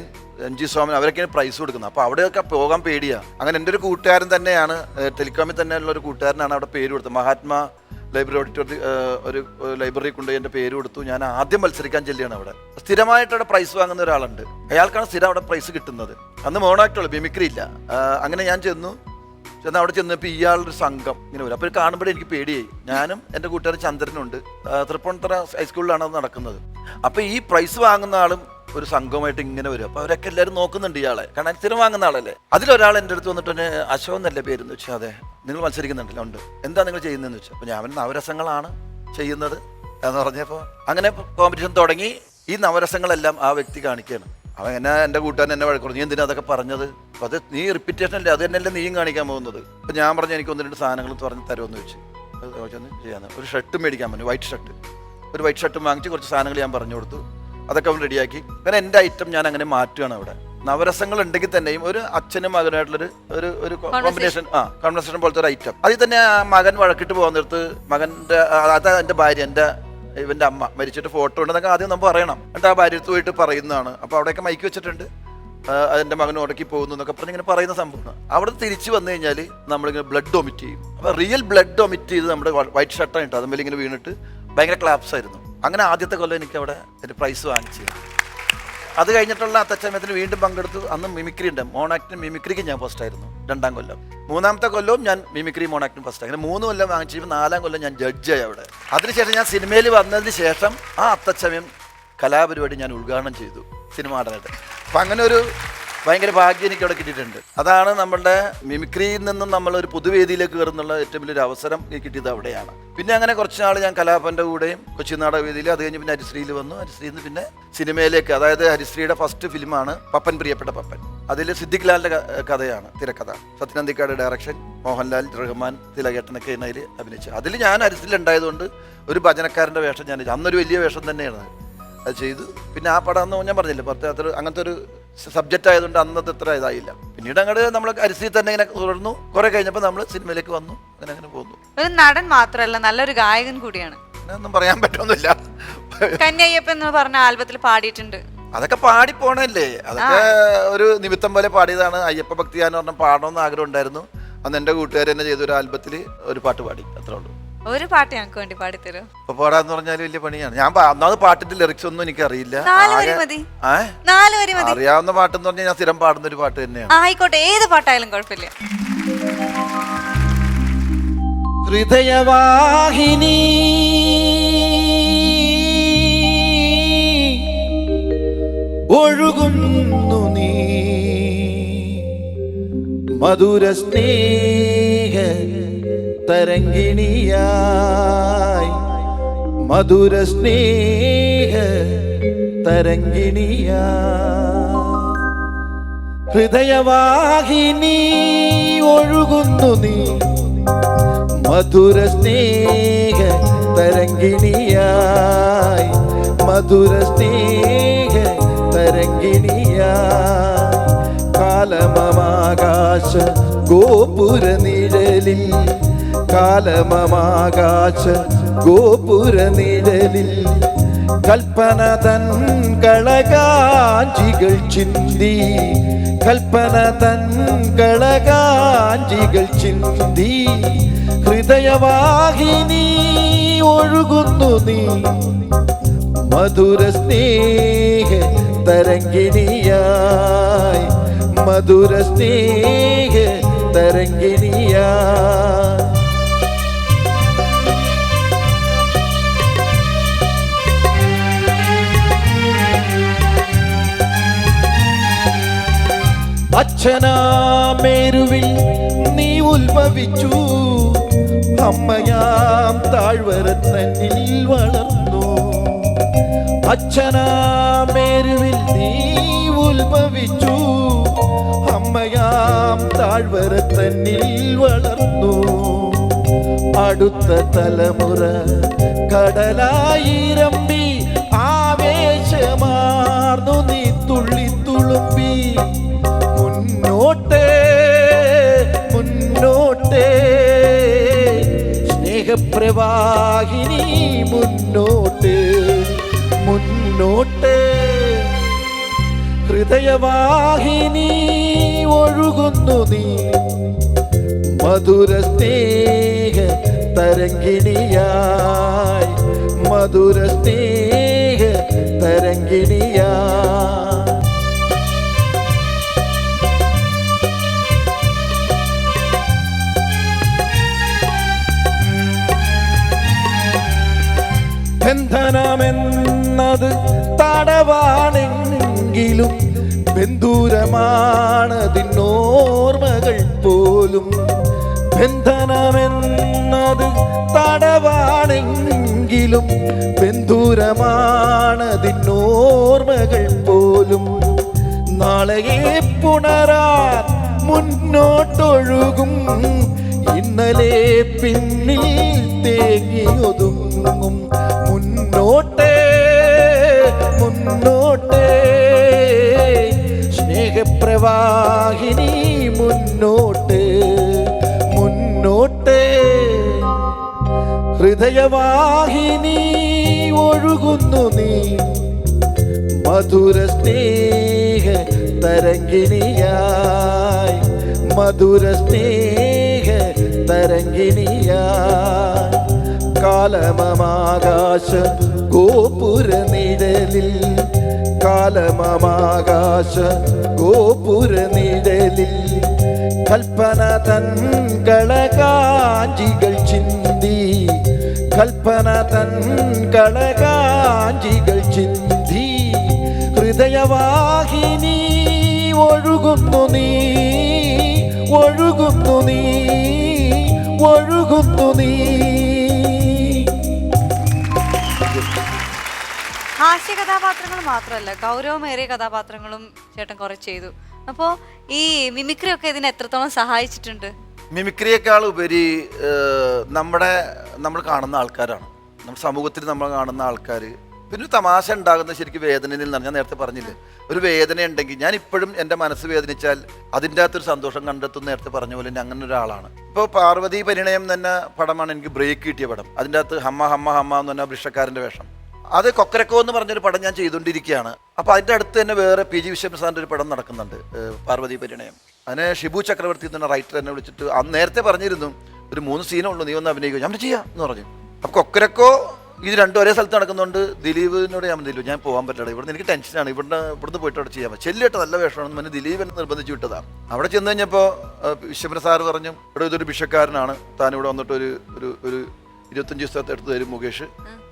NG സോമൻ അവരൊക്കെയാണ് പ്രൈസ് കൊടുക്കുന്നത്. അപ്പോൾ അവിടെയൊക്കെ പോകാൻ പേടിയാണ്. അങ്ങനെ എൻ്റെ ഒരു കൂട്ടുകാരൻ തന്നെയാണ്, ടെലികോമിൽ തന്നെയുള്ള ഒരു കൂട്ടുകാരനാണ് അവിടെ പേര് കൊടുത്തത്. മഹാത്മാ ലൈബ്രറി ഓഡിറ്റോറിയത്തിൽ ഒരു ലൈബ്രറി കൊണ്ടുപോയി എൻ്റെ പേര് കൊടുത്തു. ഞാൻ ആദ്യം മത്സരിക്കാൻ ചെല്ലുകയാണ്. അവിടെ സ്ഥിരമായിട്ട് അവിടെ പ്രൈസ് വാങ്ങുന്ന ഒരാളുണ്ട്. അയാൾക്കാണ് സ്ഥിരം അവിടെ പ്രൈസ് കിട്ടുന്നത്. അന്ന് മോണോആക്ടുള്ളൂ, മിമിക്രി ഇല്ല. അങ്ങനെ ഞാൻ ചെന്ന് അവിടെ ചെന്നപ്പോൾ ഇയാളൊരു സംഘം ഇങ്ങനെ വരും. അപ്പോൾ കാണുമ്പോഴേ എനിക്ക് പേടിയായി. ഞാനും എൻ്റെ കൂട്ടുകാരൻ ചന്ദ്രനുണ്ട്. തൃപ്പൂണിത്തുറ ഹൈസ്കൂളിലാണ് അത് നടക്കുന്നത്. അപ്പോൾ ഈ പ്രൈസ് വാങ്ങുന്ന ആളും ഒരു സംഘമായിട്ട് ഇങ്ങനെ വരും. അപ്പോൾ അവരൊക്കെ എല്ലാവരും നോക്കുന്നുണ്ട് ഇയാളെ, കാരണം സ്ഥിരം വാങ്ങുന്ന ആളല്ലേ. അതിലൊരാൾ എൻ്റെ അടുത്ത് വന്നിട്ട് തന്നെ അശോക് എന്നല്ലേ പേരെന്ന് വെച്ചാൽ, അതെ നിങ്ങൾ മത്സരിക്കുന്നുണ്ടല്ലോ, ഉണ്ട്, എന്താ നിങ്ങൾ ചെയ്യുന്നതെന്ന് വെച്ചാൽ. അപ്പോൾ ഞാൻ നവരസങ്ങളാണ് ചെയ്യുന്നത് എന്ന് പറഞ്ഞപ്പോൾ അങ്ങനെ കോമ്പറ്റീഷൻ തുടങ്ങി. ഈ നവരസങ്ങളെല്ലാം ആ വ്യക്തി കാണിക്കുകയാണ്. അവൻ എൻ്റെ കൂട്ടുകാരൻ എന്നെ വഴക്ക് പറഞ്ഞു, നീ എന്തിനാ അതൊക്കെ പറഞ്ഞത്, അപ്പോൾ അത് നീ റിപ്പീറ്റേഷൻ അല്ലേ, അത് തന്നെയല്ലേ നീയും കാണിക്കാൻ പോകുന്നത്. അപ്പോൾ ഞാൻ പറഞ്ഞു എനിക്ക് 1-2 സാധനങ്ങൾ പറഞ്ഞ് തരുമെന്ന് വെച്ച് ചെയ്യാന്ന്. ഒരു ഷർട്ടും മേടിക്കാൻ പറഞ്ഞു, വൈറ്റ് ഷർട്ട്. ഒരു വൈറ്റ് ഷർട്ടും വാങ്ങിച്ച് കുറച്ച് സാധനങ്ങൾ ഞാൻ പറഞ്ഞു കൊടുത്തു. അതൊക്കെ അവൻ റെഡിയാക്കി. അങ്ങനെ എൻ്റെ ഐറ്റം ഞാൻ അങ്ങനെ മാറ്റുകയാണ്. അവിടെ നവരസങ്ങൾ ഉണ്ടെങ്കിൽ തന്നെയും ഒരു അച്ഛനും മകനായിട്ടുള്ളൊരു ഒരു കോൺവെർസേഷൻ പോലത്തെ ഒരു ഐറ്റം. അതിൽ തന്നെ മകൻ വഴക്കിട്ട് പോകാൻ നേരത്ത് മകൻ്റെ അതാ എൻ്റെ ഭാര്യ, ഇവൻ്റെ അമ്മ മരിച്ചിട്ട് ഫോട്ടോ ഉണ്ടെന്നൊക്കെ ആദ്യം നമ്മൾ പറയണം. എന്നിട്ട് ആ ഭാര്യത്ത് പോയിട്ട് പറയുന്നതാണ്. അപ്പോൾ അവിടെയൊക്കെ മൈക്ക് വെച്ചിട്ടുണ്ട്, അതെൻ്റെ മകൻ ഉടക്കി പോകുന്നു എന്നൊക്കെ പറഞ്ഞ് ഇങ്ങനെ പറയുന്ന സംഭവമാണ്. അവിടെ തിരിച്ച് വന്നു കഴിഞ്ഞാൽ നമ്മളിങ്ങനെ ബ്ലഡ് ഒമിറ്റ് ചെയ്യും. അപ്പോൾ റിയൽ ബ്ലഡ് ഒമിറ്റ് ചെയ്ത് നമ്മുടെ വൈറ്റ് ഷർട്ടാണ് ഇട്ട് അതുപോലെ ഇങ്ങനെ വീണിട്ട് ഭയങ്കര ക്ലാപ്സ് ആയിരുന്നു. അങ്ങനെ ആദ്യത്തെ കൊല്ലം എനിക്ക് അവിടെ എൻ്റെ പ്രൈസ് വാങ്ങിച്ചു. അത് കഴിഞ്ഞിട്ടുള്ള അത്തച്ചമയത്തിന് വീണ്ടും പങ്കെടുത്തു. അന്ന് മിമിക്രി ഉണ്ട്, മോണാക്ടിനും മിമിക്രിക്ക് ഞാൻ ഫസ്റ്റ് ആയിരുന്നു 2ാം കൊല്ലം. 3ാമത്തെ കൊല്ലവും ഞാൻ മിമിക്രി മോണാക്ടിനും ഫസ്റ്റ്. അങ്ങനെ 3 കൊല്ലം വാങ്ങിച്ചു. 4ാം കൊല്ലം ഞാൻ ജഡ്ജായി അവിടെ. അതിനുശേഷം ഞാൻ സിനിമയിൽ വന്നതിന് ശേഷം ആ അത്തച്ചമയം കലാപരിപാടി ഞാൻ ഉദ്ഘാടനം ചെയ്തു സിനിമ നടന്നിട്ട്. അപ്പം അങ്ങനെ ഒരു ഭയങ്കര ഭാഗ്യം എനിക്ക് അവിടെ കിട്ടിയിട്ടുണ്ട്. അതാണ് നമ്മളുടെ മിമിക്രിയിൽ നിന്നും നമ്മളൊരു പൊതുവേദിയിലേക്ക് കയറുന്നുള്ള ഏറ്റവും വലിയൊരു അവസരം കിട്ടിയത് അവിടെയാണ്. പിന്നെ അങ്ങനെ കുറച്ച് നാൾ ഞാൻ കലാഭവൻ്റെ കൂടെയും കൊച്ചി നാടകവേദിയിൽ, അത് കഴിഞ്ഞ് പിന്നെ ഹരിശ്രീയിൽ വന്നു. ഹരിശ്രീയിൽ നിന്ന് പിന്നെ സിനിമയിലേക്ക്, അതായത് ഹരിശ്രീയുടെ ഫസ്റ്റ് ഫിലിമാണ് പപ്പൻ, പ്രിയപ്പെട്ട പപ്പൻ. അതിൽ സിദ്ദിഖ് ലാലിൻ്റെ കഥയാണ് തിരക്കഥ. സത്യനന്ദിക്കാട് ഡയറക്ഷൻ, മോഹൻലാൽ, റഹ്മാൻ, തിലകേട്ടനൊക്കെ അതിൽ അഭിനയിച്ചു. അതിൽ ഞാൻ ഹരിശ്രീയിൽ ഉണ്ടായതുകൊണ്ട് ഒരു ഭജനക്കാരൻ്റെ വേഷം ഞാൻ അന്നൊരു വലിയ വേഷം തന്നെയാണ് അത് ചെയ്തു. പിന്നെ ആ പടം അന്ന് ഞാൻ പറഞ്ഞില്ല, പുറത്തെ അങ്ങനത്തെ ഒരു സബ്ജക്റ്റ് ആയതുകൊണ്ട് അന്നത്തെ ഇത്ര ഇതായില്ല. പിന്നീട് അങ്ങോട്ട് നമ്മൾ ഹരിശ്രീ തന്നെ ഇങ്ങനെ തുടർന്നു. കുറെ കഴിഞ്ഞപ്പോൾ നമ്മൾ സിനിമയിലേക്ക് വന്നു. അങ്ങനെ പോകുന്നു. ഒരു നടൻ മാത്രമല്ല, നല്ലൊരു ഗായകൻ കൂടിയാണ്. ഒന്നും പറയാൻ പറ്റൊന്നുമില്ല. കന്യയ്യപ്പൻ എന്ന് പറഞ്ഞ ആൽബത്തിൽ പാടിയിട്ടുണ്ട്. അതൊക്കെ പാടി പോണല്ലേ, അതൊക്കെ ഒരു നിമിത്തം പോലെ പാടിയതാണ്. അയ്യപ്പ ഭക്തിയാന്ന് പറഞ്ഞ പാടണമെന്ന് ആഗ്രഹം ഉണ്ടായിരുന്നു. അന്ന് എൻ്റെ കൂട്ടുകാർ തന്നെ ചെയ്ത ഒരു ആൽബത്തിൽ ഒരു പാട്ട് പാടി, അത്രേ ഉള്ളൂ. ഒരു പാട്ട് ഞങ്ങൾക്ക് വേണ്ടി പാടിത്തരൂ. ഇപ്പൊ പാടാന്ന് പറഞ്ഞാൽ വലിയ പണിയാണ്. ഞാൻ ഒന്നാമത് പാട്ടിന്റെ ലിറിക്സ് ഒന്നും എനിക്ക് അറിയില്ല. അറിയാവുന്ന പാട്ടെന്ന് പറഞ്ഞാൽ ഞാൻ സ്ഥിരം പാടുന്ന ഒരു പാട്ട് തന്നെയാണ്. ആയിക്കോട്ടെ, ഏത് പാട്ടായാലും കുഴപ്പമില്ല. ഹൃദയവാഹിനി ഒഴുകുന്നു നീ മധുര സ്നേഹ തരംഗിണിയായി, മധുര സ്നേഹ തരംഗിണിയായി. ഹൃദയവാഹിനി ഒഴുകുന്നു നീ മധുര സ്നേഹ തരംഗിണിയായി, മധുര സ്നേഹ തരംഗിണിയായി. കാലമമാകാശ ഗോപുര നിഴലിൽ, കാലമമാകാശ ഗോപുര നിഴലിൽ കൽപ്പന തൻ കളകാഞ്ചികൾ ചിന്തി, കൽപ്പന തൻ കളകാഞ്ചികൾ ചിന്തി. ഹൃദയവാഹിനി ഒഴുകുന്നു നീ മധുര സ്നേഹ തരംഗിണിയായി, മധുര സ്നേഹ തരങ്കിണിയാ. അച്ഛനാമേരുവിൽ നീ ഉത്ഭവിച്ചു, അമ്മയാം താഴ്വര തന്നിൽ വളർന്നു. അച്ഛനാമേരുവിൽ നീ ഉത്ഭവിച്ചു, അമ്മയാം താഴ്വര തന്നിൽ വളർന്നു. അടുത്ത തലമുറ കടലായിരമ്പി ആവേശമാർന്നു നീ തുള്ളി തുളുമ്പി. മുന്നോട്ടേ മുന്നോട്ടേ സ്നേഹപ്രവാഹിനി, മുന്നോട്ട് മുന്നോട്ട്. ഹൃദയവാഹിനി ഒഴുകുന്നു നീ, മധുര സ്നേഹ തരങ്കിണിയായി, മധുര സ്നേഹ തരങ്കിണിയായി. ബന്ധനമെന്നത് തടവാണെങ്കിലും ബന്ധൂരമാണതിനോർമ്മകൾ പോലും. ബന്ധനമെന്നത് തടവാണെങ്കിലും ബന്ധൂരമാണതിനോർമ്മകൾ പോലും. നാളെയെ പുണരാൻ മുന്നോട്ടൊഴുകും, ഇന്നലെ പിന്നിൽ തേങ്ങിയൊതുങ്ങും. മുന്നോട്ടേ മുന്നോട്ടേ സ്നേഹപ്രവാഹിനി, മുന്നോട്ട് മുന്നോട്ടേ. ഹൃദയവാഹിനി ഒഴുകുന്നു നീ, മധുര സ്നേഹ തരങ്കിണിയായി, മധുര സ്നേഹ തരങ്കിണിയായി. കാലമമാകാശ ഗോപുര നിഴലിൽ, കാലമമാകാശ ഗോപുര നിഴലിൽ കൽപ്പന തൻ കളകാഞ്ചികൾ ചിന്തി, കൽപ്പന തൻ കളകാഞ്ചികൾ ചിന്തി. ഹൃദയവാഹിനി ഒഴുകുന്നു നീ, ഒഴുകുന്നു നീ, ഒഴുകുന്നു നീ. ഹാസ്യ കഥാപാത്രങ്ങൾ മാത്രമല്ല, ഗൗരവമേറിയ കഥാപാത്രങ്ങളും ചേട്ടൻ കുറെ ചെയ്തു. അപ്പോൾ ഈ മിമിക്രി ഒക്കെ ഇതിനെ എത്രത്തോളം സഹായിച്ചിട്ടുണ്ട്? മിമിക്രിയേക്കാൾ ഉപരി നമ്മൾ കാണുന്ന ആൾക്കാരാണ്, നമ്മുടെ സമൂഹത്തിൽ നമ്മൾ കാണുന്ന ആൾക്കാർ. പിന്നെ ഒരു തമാശ ഉണ്ടാകുന്ന ശരിക്കും വേദനയിൽ നിന്നാണ്. ഞാൻ നേരത്തെ പറഞ്ഞില്ലേ, ഒരു വേദന ഉണ്ടെങ്കിൽ ഞാൻ ഇപ്പോഴും എൻ്റെ മനസ്സ് വേദനിച്ചാൽ അതിൻ്റെ അകത്തൊരു സന്തോഷം കണ്ടെത്തുന്ന നേരത്തെ പറഞ്ഞ പോലെ തന്നെ അങ്ങനെ ഒരാളാണ്. ഇപ്പോൾ പാർവതി പരിണയം തന്നെ പടമാണ് എനിക്ക് ബ്രേക്ക് കിട്ടിയ പടം. അതിൻ്റെ അകത്ത് ഹമ്മ ഹമ്മ ഹമ്മ എന്ന് പറഞ്ഞാൽ വൃക്ഷക്കാരൻ്റെ വേഷം. അത് കൊക്കരക്കോ എന്ന് പറഞ്ഞൊരു പടം ഞാൻ ചെയ്തുകൊണ്ടിരിക്കുകയാണ്. അപ്പോൾ അതിൻ്റെ അടുത്ത് തന്നെ വേറെ PG വിശ്വപ്രസാദിൻ്റെ ഒരു പടം നടക്കുന്നുണ്ട്, പാർവതി പരിണയം. അതിന് ഷിബു ചക്രവർത്തി എന്ന റൈറ്റർ എന്നെ വിളിച്ചിട്ട് അന്ന് നേരത്തെ പറഞ്ഞിരുന്നു ഒരു 3 സീനുള്ളൂ, നീ ഒന്ന് അഭിനയിക്കും. ഞാൻ ചെയ്യാം എന്ന് പറഞ്ഞു. അപ്പോൾ കൊക്കരക്കോ ഇത് രണ്ടും ഒരേ സ്ഥലത്ത് നടക്കുന്നുണ്ട്. ദിലീപിനോട് ഞാൻ പറഞ്ഞില്ല, ഞാൻ പോകാൻ പറ്റില്ല, ഇവിടുന്ന് എനിക്ക് ടെൻഷനാണ്, ഇവിടുന്ന് പോയിട്ട് അവിടെ ചെയ്യാൻ പറ്റും. ചെല്ലിട്ട് നല്ല വേഷമാണെന്ന് പറഞ്ഞ് ദിലീപ് എന്നെ നിർബന്ധിച്ച് വിട്ടതാണ്. അവിടെ ചെന്ന് കഴിഞ്ഞപ്പോൾ വിശ്വപ്രസാദ് പറഞ്ഞു, ഇവിടെ ഇതൊരു ഭിക്ഷക്കാരനാണ്, താൻ ഇവിടെ വന്നിട്ട് ഒരു 25 ദിവസത്തെ എടുത്ത് തരും മുകേഷ്,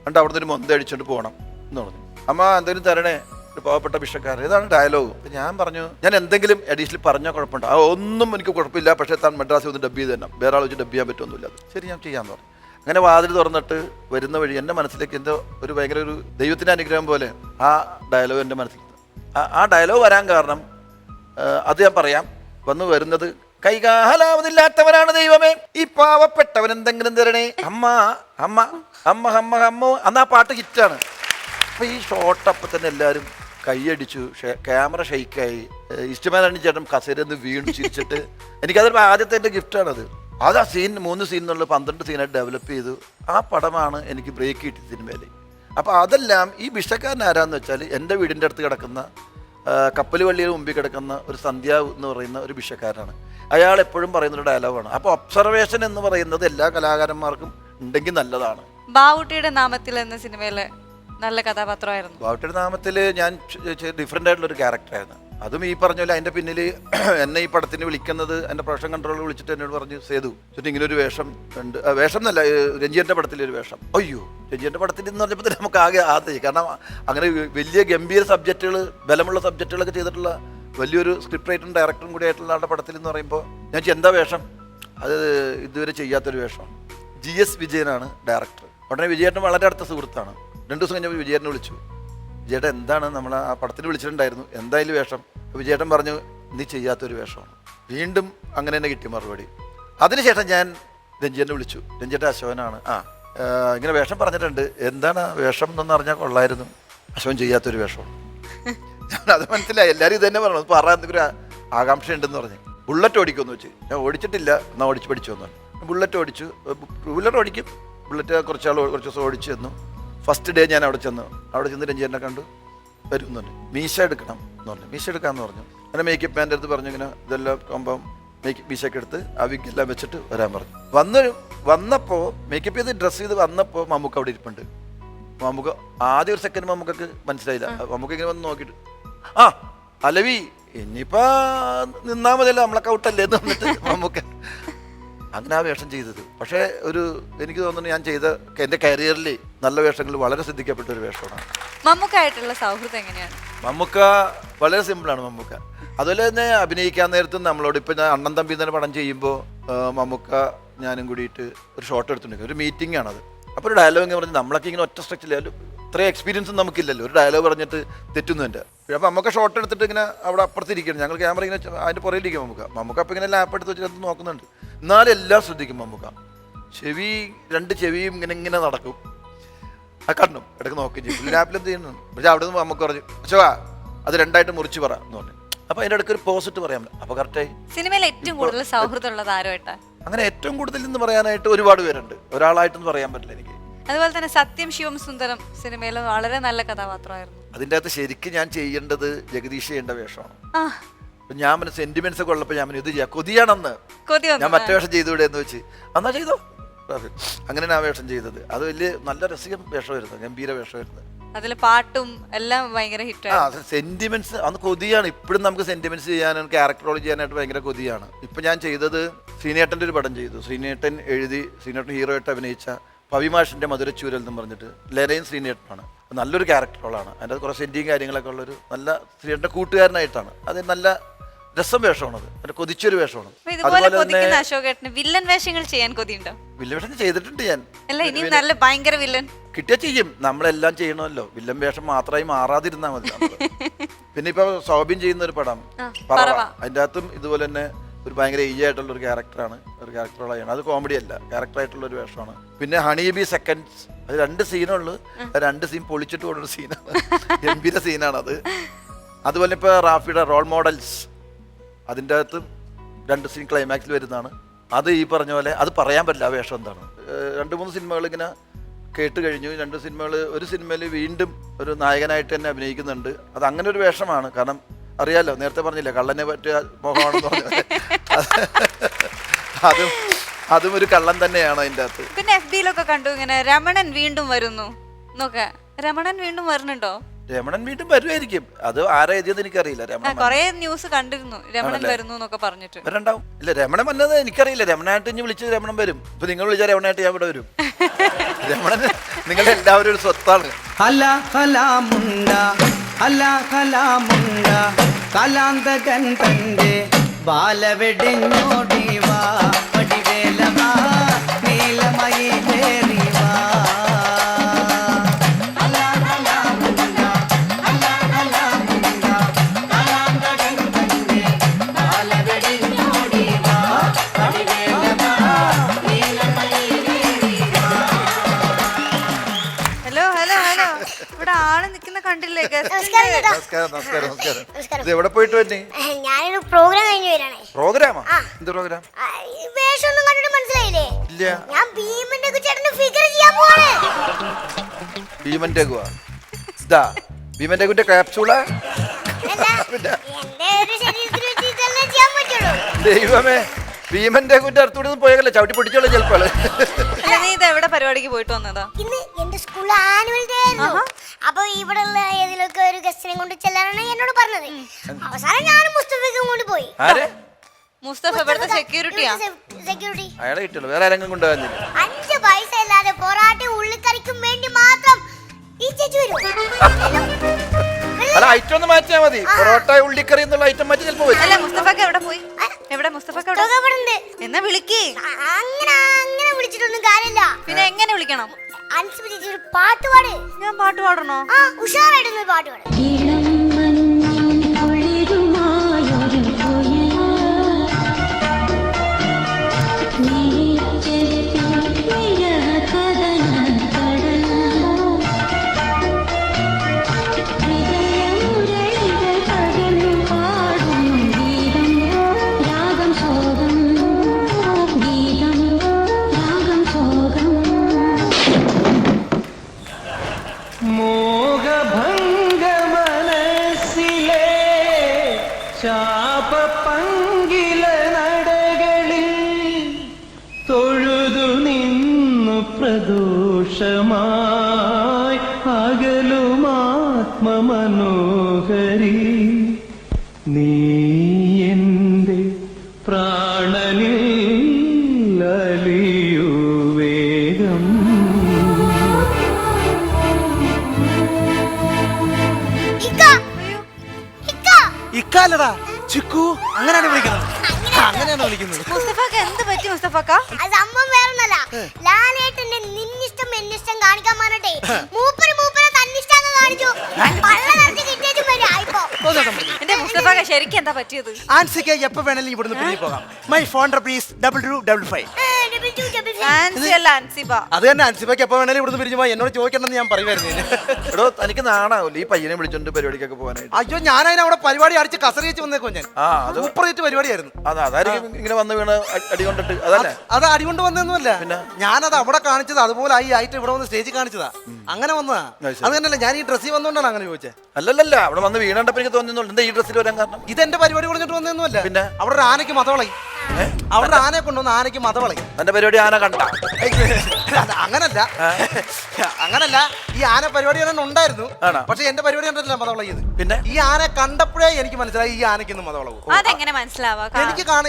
എന്നിട്ട് അവിടെ നിന്ന് ഒരു മൊന്ത അടിച്ചുകൊണ്ട് പോകണം എന്ന് പറഞ്ഞു. അമ്മ എന്തെങ്കിലും തരണേ, ഒരു പാവപ്പെട്ട ഭിക്ഷക്കാരൻ. ഇതാണ് ഡയലോഗ്. അപ്പം ഞാൻ പറഞ്ഞു, ഞാൻ എന്തെങ്കിലും അഡീഷണൽ പറഞ്ഞാൽ കുഴപ്പമുണ്ടോ? ഒന്നും എനിക്ക് കുഴപ്പമില്ല, പക്ഷേ താൻ മദ്രാസിൽ ഒന്ന് ഡബ് ചെയ്ത് തന്നെ, വേറെ ആൾ വെച്ച് ഡബ് ചെയ്യാൻ പറ്റുമൊന്നുമില്ല. ശരി, ഞാൻ ചെയ്യാമെന്ന് പറഞ്ഞു. അങ്ങനെ വാതിൽ തുറന്നിട്ട് വരുന്ന വഴി എൻ്റെ മനസ്സിലേക്ക് എന്തോ ഒരു ഭയങ്കര ഒരു ദൈവത്തിൻ്റെ അനുഗ്രഹം പോലെ ആ ഡയലോഗ് എൻ്റെ മനസ്സിൽ. ആ ഡയലോഗ് വരാൻ കാരണം അത് ഞാൻ പറയാം. വന്ന് വരുന്നത്, കൈകാലാവതില്ലാത്തവനാണ് ദൈവമേ, ഈ പാവപ്പെട്ടവൻ എന്തെങ്കിലും തരണേ, അമ്മ അമ്മ അമ്മ അമ്മ അമ്മ. അന്ന് ആ പാട്ട് ഹിറ്റാണ്. അപ്പോൾ ഈ ഷോട്ട് അപ്പം തന്നെ എല്ലാവരും കൈയടിച്ചു, ക്യാമറ ഷെയ്ക്കായി. ഇഷ്ടമാനാണ് ചേട്ടൻ കസേരന്ന് വീണ്ടും ചിരിച്ചിട്ട്. എനിക്കതൊരു ആദ്യത്തെ എൻ്റെ ഗിഫ്റ്റാണത്. അത് ആ സീൻ 3 സീൻ എന്നുള്ള 12 സീനായിട്ട് ഡെവലപ്പ് ചെയ്തു. ആ പടമാണ് എനിക്ക് ബ്രേക്ക് കിട്ടി സിനിമയിൽ. അപ്പോൾ അതെല്ലാം ഈ ഭിക്ഷക്കാരൻ ആരാന്ന് വെച്ചാൽ എൻ്റെ വീടിൻ്റെ അടുത്ത് കിടക്കുന്ന കപ്പൽ വള്ളിയുടെ മുമ്പിൽ കിടക്കുന്ന ഒരു സന്ധ്യ എന്ന് പറയുന്ന ഒരു ഭിക്ഷക്കാരനാണ്. അയാൾ എപ്പോഴും പറയുന്നൊരു ഡയലോഗാണ്. അപ്പോൾ ഒബ്സർവേഷൻ എന്ന് പറയുന്നത് എല്ലാ കലാകാരന്മാർക്കും ഉണ്ടെങ്കിൽ നല്ലതാണ്. ബാവുട്ടിയുടെ നാമത്തിൽ എന്ന സിനിമയിലെ നല്ല കഥാപാത്രമായിരുന്നു. ബാവുട്ടിയുടെ നാമത്തിൽ ഞാൻ ഡിഫറെൻ്റ് ആയിട്ടുള്ളൊരു ക്യാരക്ടറായിരുന്നു. അതും ഈ പറഞ്ഞ പോലെ അതിന്റെ പിന്നിൽ എന്നെ ഈ പടത്തിന് വിളിക്കുന്നത് എൻ്റെ പ്രൊഡക്ഷൻ കൺട്രോളർ വിളിച്ചിട്ട് എന്നോട് പറഞ്ഞു, സേതു ചുറ്റും ഇങ്ങനെ ഒരു വേഷം ഉണ്ട്. വേഷം എന്നല്ല, രഞ്ജിയുടെ പടത്തിലൊരു വേഷം. അയ്യോ, രഞ്ജിയുടെ പടത്തിൽ എന്ന് പറഞ്ഞപ്പോൾ തന്നെ നമുക്ക് ആകെ ആദ്യം, കാരണം അങ്ങനെ വലിയ ഗംഭീര സബ്ജക്റ്റുകൾ, ബലമുള്ള സബ്ജക്റ്റുകളൊക്കെ ചെയ്തിട്ടുള്ള വലിയൊരു സ്ക്രിപ്റ്റ് റൈറ്ററും ഡയറക്ടറും കൂടി ആയിട്ടുള്ള ആളുടെ പടത്തിൽ എന്ന് പറയുമ്പോൾ ഞാൻ എന്താ വേഷം, അത് ഇതുവരെ ചെയ്യാത്തൊരു വേഷം. GS വിജയനാണ് ഡയറക്ടർ. ഉടനെ വിജയേട്ടൻ വളരെ അടുത്ത സുഹൃത്താണ്. 2 ദിവസം കഴിഞ്ഞപ്പോൾ വിജയേട്ടനെ വിളിച്ചു. വിജയേട്ടൻ എന്താണ്, നമ്മൾ ആ പടത്തിന് വിളിച്ചിട്ടുണ്ടായിരുന്നു, എന്തായാലും വേഷം. വിജയേട്ടൻ പറഞ്ഞു, നീ ചെയ്യാത്തൊരു വേഷമാണ്. വീണ്ടും അങ്ങനെ തന്നെ കിട്ടിയ മറുപടി. അതിനുശേഷം ഞാൻ രഞ്ജിയേട്ടനെ വിളിച്ചു. രഞ്ജിയേട്ടൻ അശോകനാണ്, ഇങ്ങനെ വേഷം പറഞ്ഞിട്ടുണ്ട്, എന്താണ് വേഷം എന്നൊന്ന് അറിഞ്ഞാൽ കൊള്ളായിരുന്നു. അശോകൻ ചെയ്യാത്തൊരു വേഷമാണ്. അത് മനസ്സിലായി, എല്ലാവരും ഇത് തന്നെ പറഞ്ഞു, പറയാൻ എന്തെങ്കിലും ആകാംക്ഷ ഉണ്ടെന്ന് പറഞ്ഞു. ബുള്ളറ്റ് ഓടിക്കുമെന്ന് വെച്ച് ഞാൻ ഓടിച്ചിട്ടില്ല, എന്നാൽ ഓടിച്ച് പഠിച്ചു എന്ന് പറഞ്ഞു. ബുള്ളറ്റ് ഓടിച്ചു, ബുള്ളറ്റ് ഓടിക്കും. ബുള്ളറ്റ് കുറച്ച് ദിവസം ഓടിച്ചു തന്നു. ഫസ്റ്റ് ഡേ ഞാൻ അവിടെ ചെന്ന് രഞ്ജിയേട്ടനെ കണ്ടു. വരും എന്ന് പറഞ്ഞു, മീശ എടുക്കണം എന്ന് പറഞ്ഞു. മീശ എടുക്കാമെന്ന് പറഞ്ഞു. അങ്ങനെ മേക്കപ്പ് മാൻ്റെ അടുത്ത് പറഞ്ഞു, ഇങ്ങനെ ഇതെല്ലാം ആകുമ്പം മീശയൊക്കെ എടുത്ത് ആ വിഗെല്ലാം വെച്ചിട്ട് വരാൻ പറഞ്ഞു. വന്നപ്പോൾ മേക്കപ്പ് ചെയ്ത് ഡ്രസ്സ് ചെയ്ത് വന്നപ്പോൾ മമ്മൂക്ക അവിടെ ഇരിപ്പുണ്ട്. മമ്മൂക്ക ആദ്യം ഒരു സെക്കൻഡ് മമ്മൂക്കൊക്കെ മനസ്സിലായില്ല. മമ്മൂക്ക ഇങ്ങനെ വന്ന് നോക്കിയിട്ട്, ആ അലവി ഇനിയിപ്പോ നിന്നാ മതിയല്ലോ, നമ്മളൊക്കെ ഔട്ടല്ലേ എന്ന് പറഞ്ഞിട്ട് മമ്മൂക്ക അങ്ങനെ ആ വേഷം ചെയ്തത്. പക്ഷേ എനിക്ക് തോന്നുന്നു ഞാൻ ചെയ്ത എൻ്റെ കരിയറിൽ നല്ല വേഷങ്ങളിൽ വളരെ ശ്രദ്ധിക്കപ്പെട്ട ഒരു വേഷമാണ്. മമ്മൂക്കായിട്ടുള്ള സൗഹൃദം എങ്ങനെയാണ്? മമ്മൂക്ക വളരെ സിമ്പിളാണ്. മമ്മൂക്ക അതുപോലെ തന്നെ അഭിനയിക്കാൻ നേരത്തും നമ്മളോട് ഇപ്പം ഞാൻ അണ്ണൻ തമ്പി തന്നെ പടം ചെയ്യുമ്പോൾ മമ്മൂക്ക ഞാനും കൂടിയിട്ട് ഒരു ഷോട്ട് എടുത്തിട്ടുണ്ട്. ഒരു മീറ്റിംഗ് ആണത്. അപ്പോൾ ഒരു ഡയലോഗ് ഇങ്ങനെ പറഞ്ഞ്, നമ്മളൊക്കെ ഇങ്ങനെ ഒറ്റ സ്ട്രക്ചറിൽ ഇത്രയും എക്സ്പീരിയൻസും നമുക്കില്ലല്ലോ, ഒരു ഡയലോഗ് പറഞ്ഞിട്ട് തെറ്റുന്നു എൻ്റെ. അപ്പോൾ നമുക്ക് ഷോട്ട് എടുത്തിട്ട് ഇങ്ങനെ അവിടെ അപ്പുറത്തിരിക്കണം, ഞങ്ങൾ ക്യാമറ ഇങ്ങനെ അതിൻ്റെ പുറയിലിരിക്കും. മമ്മൂക്ക അപ്പോൾ ഇങ്ങനെ ലാപ്പ് എടുത്ത് വെച്ചിട്ട് നോക്കുന്നുണ്ട്. എന്നാലും എല്ലാം ശ്രദ്ധിക്കും മമ്മൂക്ക. രണ്ട് ചെവിയും ഇങ്ങനെ നടക്കും. ആ കണ്ണും ഇടയ്ക്ക് നോക്കുകയും ചെയ്യും. ലാപ്പിൽ എന്ത് ചെയ്യുന്നു. പക്ഷേ അവിടെ നിന്ന് മമ്മൂക്ക പറഞ്ഞു, അച്ഛാ അത് 2 മുറിച്ച് പറ എന്ന് പറഞ്ഞു. അപ്പോൾ അതിൻ്റെ ഇടയ്ക്ക് ഒരു പോസിറ്റ് പറയാൻ പറ്റും. അപ്പോൾ കറക്റ്റായി. സിനിമയിൽ ഏറ്റവും കൂടുതൽ സൗഹൃദം ഉള്ളത് ആരുമായിട്ടാ? അങ്ങനെ ഏറ്റവും കൂടുതൽ എന്ന് പറയാനായിട്ട് ഒരുപാട് പേരുണ്ട്, ഒരാളായിട്ടൊന്നും പറയാൻ പറ്റില്ല എനിക്ക്. അതുപോലെ തന്നെ സത്യം ശിവം സുന്ദരം സിനിമയിൽ വളരെ നല്ല കഥാപാത്രമായിരുന്നു. അതിൻ്റെ അകത്ത് ശരിക്കും ഞാൻ ചെയ്യേണ്ടത് ജഗദീഷ് ചെയ്യേണ്ട വേഷമാണ്. ഞാൻ പിന്നെ സെന്റിമെന്റ്സ് ഒക്കെ ഉള്ളപ്പോൾ ഞാൻ ഇത് ചെയ്യാം, കൊതിയാണെന്ന് ഞാൻ മറ്റേ വേഷം ചെയ്തുകൂടെ എന്ന് വെച്ച് എന്നാ ചെയ്തോ. അങ്ങനെ ആ വേഷം ചെയ്തത്. അത് വലിയ നല്ല രസികം വേഷമായിരുന്നു, ഗംഭീര വേഷമായിരുന്നു. അതിലെ പാട്ടും എല്ലാം ഭയങ്കര ഹിറ്റ്. സെന്റിമെന്റ്സ് അന്ന് കൊതിയാണ്. ഇപ്പോഴും നമുക്ക് സെന്റിമെന്റ്സ് ചെയ്യാനും ക്യാരക്ടർ റോൾ ചെയ്യാനായിട്ട് ഭയങ്കര കൊതിയാണ്. ഇപ്പൊ ഞാൻ ചെയ്തത് ശ്രീനേട്ടൻ്റെ ഒരു പടം ചെയ്തു. ശ്രീനേട്ടൻ എഴുതി, ശ്രീനേട്ടൻ ഹീറോ ആയിട്ട് അഭിനയിച്ച പവിമാഷിന്റെ മധുരച്ചൂരൽ എന്ന് പറഞ്ഞിട്ട് ലരയും ശ്രീനേട്ടനാണ്. നല്ലൊരു ക്യാരക്ടർ റോളാണ്. അതിൻ്റെ കുറേ സെന്റിയും കാര്യങ്ങളൊക്കെ ഉള്ളൊരു നല്ല ശ്രീനേട്ടൻ്റെ കൂട്ടുകാരനായിട്ടാണ്. അത് നല്ല രസം വേഷമാണത്, അതിന്റെ കൊതിച്ചൊരു വേഷമാണ്. വില്ലൻ വേഷങ്ങൾ ചെയ്യാൻ കൊതിയുണ്ടോ? വില്ലൻ വേഷം ചെയ്തിട്ടുണ്ട് ഞാൻ. നല്ല ഭയങ്കര വില്ലൻ കിട്ടിയാ ചെയ്യും. നമ്മളെല്ലാം ചെയ്യണമല്ലോ, വില്ലൻ വേഷം മാത്രമായി മാറാതിരുന്നാൽ മതി. പിന്നെ ഇപ്പൊ സൗബിൻ ചെയ്യുന്ന ഒരു പടം പറവ, അതിൻ്റെ അകത്തും ഇതുപോലെ തന്നെ ഒരു ഭയങ്കര ഏജ് ആയിട്ടുള്ള ഒരു ക്യാരക്ടറാണ്, ഒരു ക്യാരക്ടറുകളാണ്. അത് കോമഡി അല്ല, ക്യാരക്ടറായിട്ടുള്ള ഒരു വേഷമാണ്. പിന്നെ ഹണി ബി സെക്കൻഡ്സ്, അത് 2 സീനുള്ളൂ. 2 സീൻ പൊളിച്ചിട്ട് കൊണ്ടൊരു സീനാണ്, ഗംഭീര സീനാണത്. അതുപോലെ ഇപ്പൊ റാഫിയുടെ റോൾ മോഡൽസ്, അതിൻ്റെ അകത്ത് 2 സീൻ ക്ലൈമാക്സിൽ വരുന്നതാണ്. അത് ഈ പറഞ്ഞ പോലെ അത് പറയാൻ പറ്റില്ല ആ വേഷം എന്താണ്. 2-3 സിനിമകൾ ഇങ്ങനെ കേട്ട് കഴിഞ്ഞു. 2 സിനിമകൾ, ഒരു സിനിമയിൽ വീണ്ടും ഒരു നായകനായിട്ട് തന്നെ അഭിനയിക്കുന്നുണ്ട്. അത് അങ്ങനെ ഒരു വേഷമാണ്. കാരണം അറിയാലോ, നേരത്തെ പറഞ്ഞില്ലേ കള്ളനെ പറ്റിയ മോഹമാണെന്ന് പറഞ്ഞത്. അതും ഒരു കള്ളൻ തന്നെയാണ് അതിൻ്റെ അകത്ത്. പിന്നെ FB-ലൊക്കെ കണ്ടു ഇങ്ങനെ രമണൻ വീണ്ടും വരുന്നു നോക്ക. രമണൻ വീണ്ടും വരുന്നുണ്ടോ? രമണൻ വീണ്ടും വരുമായിരിക്കും. അത് ആരാ എഴുതിയത് എനിക്കറിയില്ല. കൊറേ ന്യൂസ് കണ്ടിരുന്നു രമണൻ വരുന്നു എന്നൊക്കെ പറഞ്ഞിട്ട്. വരണ്ടാവും. ഇല്ല, രമണൻ വന്നത് എനിക്കറിയില്ല. രമണായിട്ട് ഇനി വിളിച്ച് രമണൻ വരും. ഇപ്പൊ നിങ്ങൾ വിളിച്ചാൽ രമണായിട്ട് ഞാൻ ഇവിടെ വരും. രമണൻ നിങ്ങളുടെ എല്ലാവരും ഒരു സ്വത്താണ്. കലാന്തകൻ തന്റെ ബാലവെടിഞ്ഞോടിവാ പടിവേലമാ നീലമയി ദേറിവാ. എവിടെ പോയിട്ട് വന്നേ? ഞാനൊരു പ്രോഗ്രാം കഴിഞ്ഞു വരാണേ. പ്രോഗ്രാമാ? എന്ത് പ്രോഗ്രാം? വേഷം ഒന്നും കണ്ടിട്ട് മനസ്സിലായില്ലേ? ഇല്ല. ഞാൻ ഭീമന്റെ ചേട്ടന് ഫിഗർ ചെയ്യാൻ പോവാണ്. ഭീമന്റെ ഭീമന്റെ ക്യാപ്സൂളാ? എന്റെ ഒരു ശരീരത്തിൽ വെച്ച് ഇതെല്ലാം ചെയ്യാൻ പറ്റുള്ളൂ. ദൈവമേ, ഭീമന്റെ അടുത്തൂടെ പോയാലേ ചവിട്ടി പിടിച്ചോളൂ ചിലപ്പോൾ. നീ ഇത് എവിടെ പരിപാടിക്ക് പോയിട്ട് വന്നതാ? ഇന്ന് എന്റെ സ്കൂളിൽ ആനുവൽ ഡേ ആയിരുന്നു. അപ്പൊ ഇവിടെ ഉള്ള ഏതിലൊക്കെ ഒരു ഗസ്റ്റിനെ കൊണ്ട് ചെല്ലാനാണ് എന്നോട് പറഞ്ഞത്. അവസാനം ഞാനും മുസ്തഫയ്ക്കും കൊണ്ട് പോയി. ആരെ? മുസ്തഫ ഇവിടുത്തെ സെക്യൂരിറ്റിയാ. സെക്യൂരിറ്റി അയാളെ കിട്ടുള്ളൂ, വേറെ ആരെങ്കിലും കൊണ്ടുപോകാനില്ല. 5 പൈസ ഇല്ലാതെ പൊറാട്ടി ഉള്ളിക്കറിക്കും വേണ്ടി മാത്രം ഈ ചേച്ചി വരും. അല്ല, ഐറ്റം ഒന്ന് മാറ്റിയാ മതി. പൊറോട്ട ഉള്ളിക്കറി എന്നുള്ള ഐറ്റം മാറ്റി ചിലപ്പോ വരും. അല്ല മുസ്തഫക്ക് എവിടെ പോയി? എവിടെ മുസ്തഫക്ക് എവിടെ? ഇതൊക്കെ ഇവിടെ ഉണ്ട്. എന്നാ വിളിക്ക്. അങ്ങനെ വിളിച്ചിട്ടൊന്നും കാര്യമില്ല. പിന്നെ എങ്ങനെ വിളിക്കണം? അൻസിബ ചേച്ചി ഒരു പാട്ട് പാട്. ഞാൻ പാട്ട് പാടണോ? ആ, ഉഷാറായിട്ടൊന്ന് പാട്ട് പാട്. പ്രദോഷമായി അകലുമാത്മമനോഹരി നീ എൻ്റെ പ്രാണനിൽ അലിയൂ വേഗം. ഇക്കാലടാ ചിക്കു, അങ്ങനെയാണ് വിളിക്കുന്നത്. അങ്ങനെയാണ് വിളിക്കുന്നത്. മുസ്തഫക്ക് എന്ത് പറ്റി മുസ്തഫക്ക? അത് സംഭവം വേറൊന്നല്ല. ലാലേട്ടന്റെ നിന്നിഷ്ടം എന്നിഷ്ടം കാണിക്കാൻ പറഞ്ഞിട്ടേ മൂപ്പര് തന്നിഷ്ടം കാണിച്ചു. പള്ള നിറച്ച് കിട്ടിയിട്ടും വരും ആയിപ്പോ. എന്റെ മുസ്തഫക്ക ശരിക്കും എന്താ പറ്റിയത്? ആൻസിക്ക് എപ്പോ വേണേലും ഇവിടുന്ന് പിരിഞ്ഞു പോകാം. My phone number please 2255. Ancy അല്ല അൻസിബ. അത് തന്നെ, അൻസിബയ്ക്ക് എപ്പോ വേണേലും ഇവിടുന്ന് പിരിഞ്ഞു പോകാം. എന്നോട് ചോദിക്കണമെന്ന് ഞാൻ പറയുമായിരുന്നു. എടോ, തനിക്ക് നാണാവൂല ഈ പയ്യനെ വിളിച്ചോണ്ട് പരിപാടിക്കൊക്കെ പോകാനായിട്ട്? അയ്യോ, ഞാനതിന് അവിടെ പരിപാടി അടിച്ച് കസറി വെച്ച് വന്നേക്കോ. ഞാൻ അത് സൂപ്പർ ഹിറ്റ് പരിപാടിയായിരുന്നു. അതായിരിക്കും ഇങ്ങനെ വന്ന് വീണ് അടി കൊണ്ടിട്ട്. അതല്ലേ? അത് അടികൊണ്ട് വന്നൊന്നുമല്ല. ഞാനത് അവിടെ കാണിച്ചത് അതുപോലെ ആയി ആയിട്ട് ഇവിടെ വന്ന് സ്റ്റേജിൽ കാണിച്ചതാ. അങ്ങനെ വന്നതാ. അത് തന്നെയല്ല, ഞാൻ ഈ ഡ്രസ്സിൽ വന്നോണ്ടാണ് അങ്ങനെ ചോദിച്ചത്. അല്ലല്ല, അവിടെ വന്ന് വീണപ്പോ എനിക്ക് തോന്നുന്നുള്ളൂ എന്താ ഈ ഡ്രസ്സിൽ വരാൻ കാരണം. ഇതെന്റെ പരിപാടി കൊടുത്തിട്ട് വന്നൊന്നുമല്ല. പിന്നെ അവിടെ ഒരു ആനയ്ക്ക് മതവളയി. അവിടെ ആനയെ കൊണ്ടുവന്ന് ആനയ്ക്ക് മതവളയി. എന്റെ പരിപാടി ആന കണ്ട? അങ്ങനല്ല, ഈ ആന പരിപാടി ഉണ്ടായിരുന്നു. പക്ഷെ എന്റെ പരിപാടി കണ്ടിട്ടില്ല മതവളയത്. പിന്നെ ഈ ആന കണ്ടപ്പോഴേ എനിക്ക് മനസ്സിലായി ഈ ആനയ്ക്ക് ഇന്ന് മതവളവും. അതെങ്ങനെ മനസ്സിലാവാ?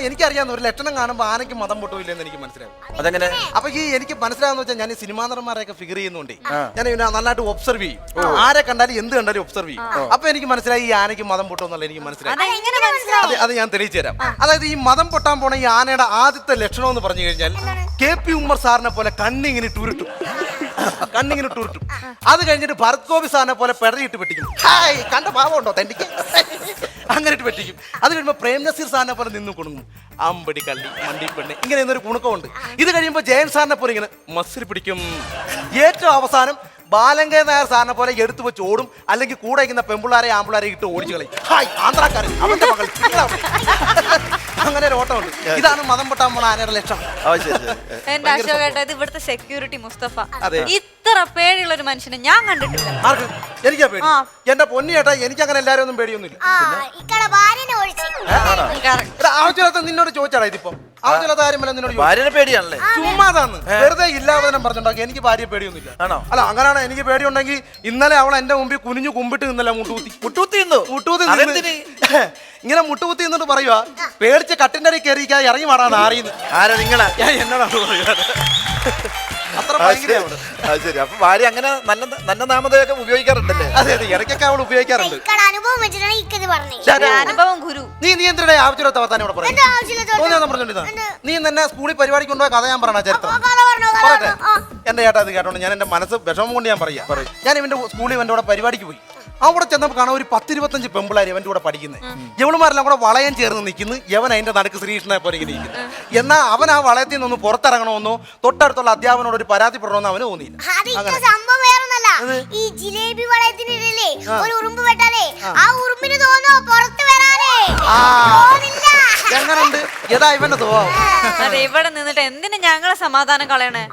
എനിക്കറിയാവുന്ന ഒരു ലക്ഷണം കാണുമ്പോൾ ആനയ്ക്ക് മതം പൊട്ടില്ലെന്ന് എനിക്ക് മനസ്സിലാവും. അതെങ്ങനെ? അപ്പൊ ഈ എനിക്ക് മനസ്സിലാവുന്ന വെച്ചാൽ ഞാൻ ഈ സിനിമാ നടന്മാരെയൊക്കെ ഫിഗർ ചെയ്യുന്നുണ്ട്. ഞാൻ നന്നായിട്ട് ഒബ്സർവ് ചെയ്യും. ആരെ കണ്ടാലും എന്ത് കണ്ടാലും ഒബ്സർവ് ചെയ്യും. അപ്പൊ എനിക്ക് മനസ്സിലായി ഈ ആനയ്ക്ക് മതം പൊട്ടുമെന്നുള്ള എനിക്ക് മനസ്സിലായി. അത് ഞാൻ തെളിയിച്ചു തരാം. അതായത് ഈ മതം പൊട്ടാൻ പോണ ഈ ആനയുടെ ആദ്യത്തെ ലക്ഷണം എന്ന് പറഞ്ഞു കഴിഞ്ഞാൽ KP ഉമ്മർ സാറിനെ പോലെ കണ്ണിങ്ങനെ ടൂരിട്ടും. അത് കഴിഞ്ഞിട്ട് ഭരത് ഗോപി സാറിനെ പോലെ പെടറിയിട്ട് വെട്ടിക്കും. ഹായ്, കണ്ട ഭാവമുണ്ടോ തനിക്ക്? അങ്ങനെ ഇട്ട് വെട്ടിക്കും. അത് കഴിയുമ്പോൾ പ്രേം നസീർ സാറിനെ പോലെ നിന്ന് കുണുങ്ങും. അമ്പടി കള്ളി മണ്ടി പെണ്ണ് ഇങ്ങനെ എന്നൊരു കുണുക്കമുണ്ട്. ഇത് കഴിയുമ്പോൾ ജയൻ സാറിനെ പോലെ ഇങ്ങനെ മസിൽ പിടിക്കും. ഏറ്റവും അവസാനം ബാലങ്കേ നായർ സാറിനെ പോലെ എടുത്തു വെച്ച് ഓടും. അല്ലെങ്കിൽ കൂടെ ഇരിക്കുന്ന പെമ്പിള്ളാരെ ആമ്പിള്ളാരെ ഇട്ട് ഓടിച്ചു കളയും. ഹായ്, ആന്ധ്രാക്കാരൻ, അവന്റെ മകൾ. അങ്ങനെ ഒരു ഓട്ടമുണ്ട്. ഇതാണ് മതം പൊട്ടാൻ പോണ ആനയുടെ ലക്ഷണം. എന്റെ അശോകേട്ട, ഇത് ഇവിടുത്തെ സെക്യൂരിറ്റി മുസ്തഫ. ഇത്ര പേടിയുള്ള ഒരു മനുഷ്യനെ ഞാൻ കണ്ടിട്ടില്ല. എനിക്കാ പേടി. എന്റെ പൊന്നി ചേട്ടാ, എനിക്ക് അങ്ങനെ എല്ലാരും ഒന്നും പേടിയൊന്നുമില്ല. ആവശ്യമില്ലാത്ത നിന്നോട് ചോദിച്ചാടാ ഇതിപ്പോ. ആവശ്യമില്ലാത്ത കാര്യമല്ല നിന്നോട്. ഭാര്യനെ പേടിയാണല്ലേ? ചുമ്മാതാന്ന് വെറുതെ ഇല്ലാതെ പറഞ്ഞിട്ടുണ്ടാക്കി. എനിക്ക് ഭാര്യ പേടിയൊന്നുമില്ല. ആണോ? അല്ല, അങ്ങനെയാണ്. എനിക്ക് പേടിയുണ്ടെങ്കിൽ ഇന്നലെ അവൾ എന്റെ മുമ്പിൽ കുനിഞ്ഞു കുമ്പിട്ട് ഇന്നലെ മുട്ടുകുത്തി ഇങ്ങനെ മുട്ടുകുത്തി എന്നിട്ട് പറയുക, പേടിച്ച് കട്ടിന്റെ അടി കയറിക്കാതെ ഇറങ്ങി മാറാണ് ആറിയുന്നു. ആരാ? നിങ്ങളാ? എന്നോടാണ് പറയുക. അത്ര ഭയങ്കര. ശരി. അപ്പൊ ഭാര്യ അങ്ങനെ നല്ല നാമതയൊക്കെ ഉപയോഗിക്കാറുണ്ടല്ലേ? അതെ അതെ, ഇടയ്ക്കൊക്കെ അവൾ ഉപയോഗിക്കാറുണ്ട്. അനുഭവം ഗുരു. നീ എന്തിനാ ആവശ്യമില്ലാത്ത വർത്താനം ഇവിടെ പറയുന്നത്? നീ തന്നെ സ്കൂളിൽ പരിപാടിക്ക് കൊണ്ടുപോയ കഥ ഞാൻ പറഞ്ഞ ചരിത്രം പറയട്ടെ. എന്റെ ചേട്ടാ ഇത് കേട്ടോണ്ട് ഞാൻ എന്റെ മനസ്സ് വിഷമം കൊണ്ട് ഞാൻ പറയാം. ഞാൻ ഇവന്റെ സ്കൂളിൽ എന്റെ കൂടെ പരിപാടിക്ക് പോയി. അവിടെ ചെന്നപ്പോൾ കാണാൻ ഒരു 10-25 പെമ്പിള്ളാർ ഇവന്റെ കൂടെ പഠിക്കുന്നത്. യവളുമാരെല്ലാം കൂടെ വളയം ചേർന്ന് നിൽക്കുന്നു. യവൻ അതിന്റെ നടുക്ക് ശ്രീകൃഷ്ണനെ പോലെ ഇങ്ങനെ ഇരിക്കുന്നു. എന്നാൽ അവൻ ആ വളയത്തിൽ നിന്നൊന്ന് പുറത്തിറങ്ങണമെന്നോ തൊട്ടടുത്തുള്ള അധ്യാപനോട് ഒരു പരാതിപ്പെടണമെന്നോ അവന് തോന്നിയില്ല. ഈ ജിലേബി വളയത്തിനിടയിലേ ഒരു ഉറുമ്പ് വെട്ടാലേ ആ ഉറുമ്പിന് തോന്നോ പുറത്ത് വരാനേ. എങ്ങനുണ്ട് യഥാ ഇവന്റെ സ്വഭാവം? അതെ, ഇവിടെ നിന്നിട്ട് എന്തിനു ഞങ്ങളെ സമാധാനം കളയണേ?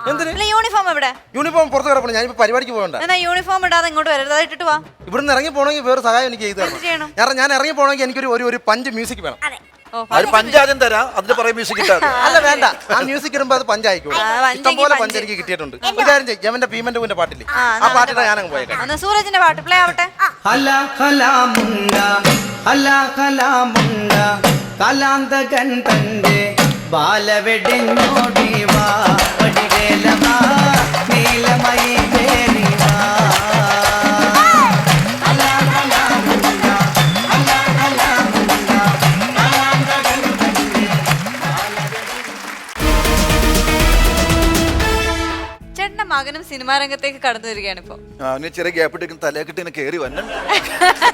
യൂണിഫോം എവിടെ? യൂണിഫോം പുറത്ത് കിടപ്പണം. ഞാനിപ്പോ പരിപാടിക്ക് പോകണ്ട. എന്നാ യൂണിഫോം ഇടാതെ ഇങ്ങോട്ട് വരരുത്, ഇട്ടിട്ട് വാ. ഇവിടുന്ന് ഇറങ്ങി പോകണമെങ്കിൽ വേറെ സഹായം എനിക്ക് ചെയ്തു തരണം. ഞാൻ ഇറങ്ങി പോകണമെങ്കിൽ എനിക്കൊരു ഒരു പഞ്ച് മ്യൂസിക് വേണം. അത് പഞ്ചാദ്യം തരാം, അതിന് പറയും മ്യൂസിക് കിട്ടാതെ. അല്ല വേണ്ട, ആ മ്യൂസിക് ഇടുമ്പോ അത് പഞ്ചായിക്കോളൂ. ഇഷ്ടംപോലെ പഞ്ച് എനിക്ക് കിട്ടിയിട്ടുണ്ട്. ഒരു കാര്യം ചെയ്യും, യവന്റെ ഭീമന്റെ മുന്നേ പാട്ടില്ലേ, ആ പാട്ടിട്ടാ ഞാനങ്ങ് പോയേക്കാം. ഒന്ന് സൂരജിന്റെ പാട്ട് പ്ലേ ആവട്ടെ. കലാന്തകൻ തന്റെ ബാലവെടിഞ്ഞോടി വാ പടിവേലവാ നീലമയി വേരിവാ. ചേട്ടന്റെ മകനും സിനിമാ രംഗത്തേക്ക് കടന്നു വരികയാണ് ഇപ്പൊ. അവന് ചെറിയ ഗ്യാപ്പ് ഇട്ട് തലയൊക്കെ ഇങ്ങനെ കയറി വന്നു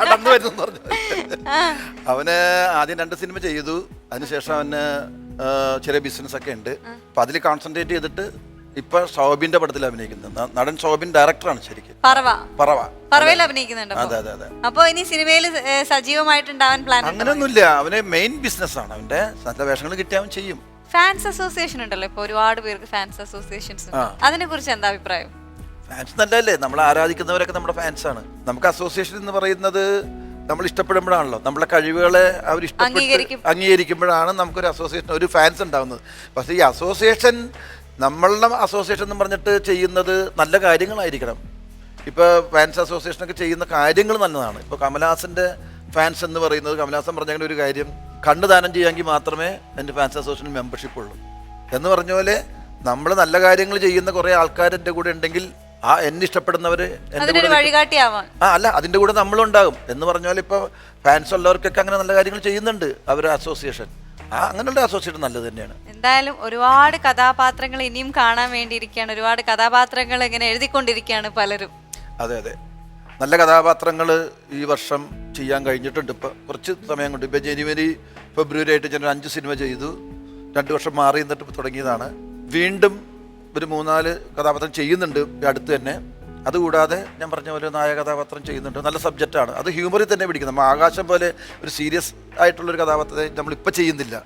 കടന്നു വരുന്നു പറഞ്ഞു. അവന് ആദ്യം 2 സിനിമ ചെയ്തു, അതിനുശേഷം അവന് ചെറിയ ബിസിനസ് ഒക്കെ ഉണ്ട്. അപ്പൊ അതിൽ കോൺസെൻട്രേറ്റ് ചെയ്തിട്ട് ഇപ്പൊ സൗബിന്റെ പടത്തിൽ അഭിനയിക്കുന്നത്. നടൻ സൗബിൻ ഡയറക്ടറാണ് ശരിക്കും. പറവയിൽ അഭിനയിക്കുന്നുണ്ട്. അതെ അതെ അതെ. അപ്പൊ ഇനി സിനിമയിൽ സജീവമായിട്ടുണ്ടാവാൻ പ്ലാൻ? അങ്ങനെയൊന്നുമില്ല, അവന് മെയിൻ ബിസിനസ് ആണ്. അവന്റെ നല്ല വേഷങ്ങൾ കിട്ടിയ അവൻ ചെയ്യും. ഫാൻസ് അസോസിയേഷൻ ഉണ്ടല്ലോ ഇപ്പൊ, ഒരുപാട് പേർക്ക് ഫാൻസ് അസോസിയേഷൻസ്, അതിനെ കുറിച്ച് എന്താ അഭിപ്രായം? ഫാൻസ് നല്ലതല്ലേ, നമ്മൾ ആരാധിക്കുന്നവരൊക്കെ നമ്മുടെ ഫാൻസ് ആണ്. നമുക്ക് അസോസിയേഷൻ എന്ന് പറയുന്നത് നമ്മൾ ഇഷ്ടപ്പെടുമ്പോഴാണല്ലോ, നമ്മളെ കഴിവുകളെ അവർ അംഗീകരിക്കുമ്പോഴാണ് നമുക്കൊരു അസോസിയേഷൻ, ഒരു ഫാൻസ് ഉണ്ടാവുന്നത്. പക്ഷേ ഈ അസോസിയേഷൻ, നമ്മളുടെ അസോസിയേഷൻ എന്ന് പറഞ്ഞിട്ട് ചെയ്യുന്നത് നല്ല കാര്യങ്ങളായിരിക്കണം. ഇപ്പോൾ ഫാൻസ് അസോസിയേഷനൊക്കെ ചെയ്യുന്ന കാര്യങ്ങൾ നല്ലതാണ്. ഇപ്പോൾ കമലഹാസൻ്റെ ഫാൻസ് എന്ന് പറയുന്നത്, കമലഹാസൻ പറഞ്ഞ ഒരു കാര്യം, കണ്ണ് ദാനം ചെയ്യാമെങ്കിൽ മാത്രമേ എൻ്റെ ഫാൻസ് അസോസിയേഷൻ മെമ്പർഷിപ്പ് ഉള്ളൂ എന്ന് പറഞ്ഞ പോലെ, നമ്മൾ നല്ല കാര്യങ്ങൾ ചെയ്യുന്ന കുറേ ആൾക്കാർ എൻ്റെ കൂടെ ഉണ്ടെങ്കിൽ ആ എന്നെ ഇഷ്ടപ്പെടുന്നവർ എൻ്റെ കൂടെ അല്ല അതിൻ്റെ കൂടെ നമ്മളുണ്ടാകും എന്ന് പറഞ്ഞ പോലെ. ഇപ്പോൾ ഫാൻസ് ഉള്ളവർക്കൊക്കെ അങ്ങനെ നല്ല കാര്യങ്ങൾ ചെയ്യുന്നുണ്ട് അവരുടെ അസോസിയേഷൻ. അങ്ങനെയുള്ള അസോസിയേഷൻ നല്ലത് തന്നെയാണ്. എന്തായാലും ഒരുപാട് കഥാപാത്രങ്ങൾ ഇനിയും കാണാൻ വേണ്ടിയിരിക്കുകയാണ്. ഒരുപാട് കഥാപാത്രങ്ങൾ ഇങ്ങനെ എഴുതിക്കൊണ്ടിരിക്കുകയാണ് പലരും. അതെ അതെ, നല്ല കഥാപാത്രങ്ങൾ ഈ വർഷം ചെയ്യാൻ കഴിഞ്ഞിട്ടുണ്ട്. ഇപ്പോൾ കുറച്ച് സമയം കൊണ്ട്, ഇപ്പോൾ ജനുവരി ഫെബ്രുവരി ആയിട്ട് ഞാൻ 5 സിനിമ ചെയ്തു. 2 വർഷം മാറി നിന്നിട്ട് തുടങ്ങിയതാണ്. വീണ്ടും ഒരു 3-4 കഥാപാത്രം ചെയ്യുന്നുണ്ട് അടുത്ത് തന്നെ. അതുകൂടാതെ ഞാൻ പറഞ്ഞ പോലെ നായക കഥാപാത്രം ചെയ്യുന്നുണ്ട്. നല്ല സബ്ജക്റ്റാണ്, അത് ഹ്യൂമറിൽ തന്നെ പിടിക്കുന്നത്. നമ്മൾ ആകാശം പോലെ ഒരു സീരിയസ് ആയിട്ടുള്ളൊരു കഥാപാത്രത്തെ നമ്മളിപ്പോൾ ചെയ്യുന്നില്ല.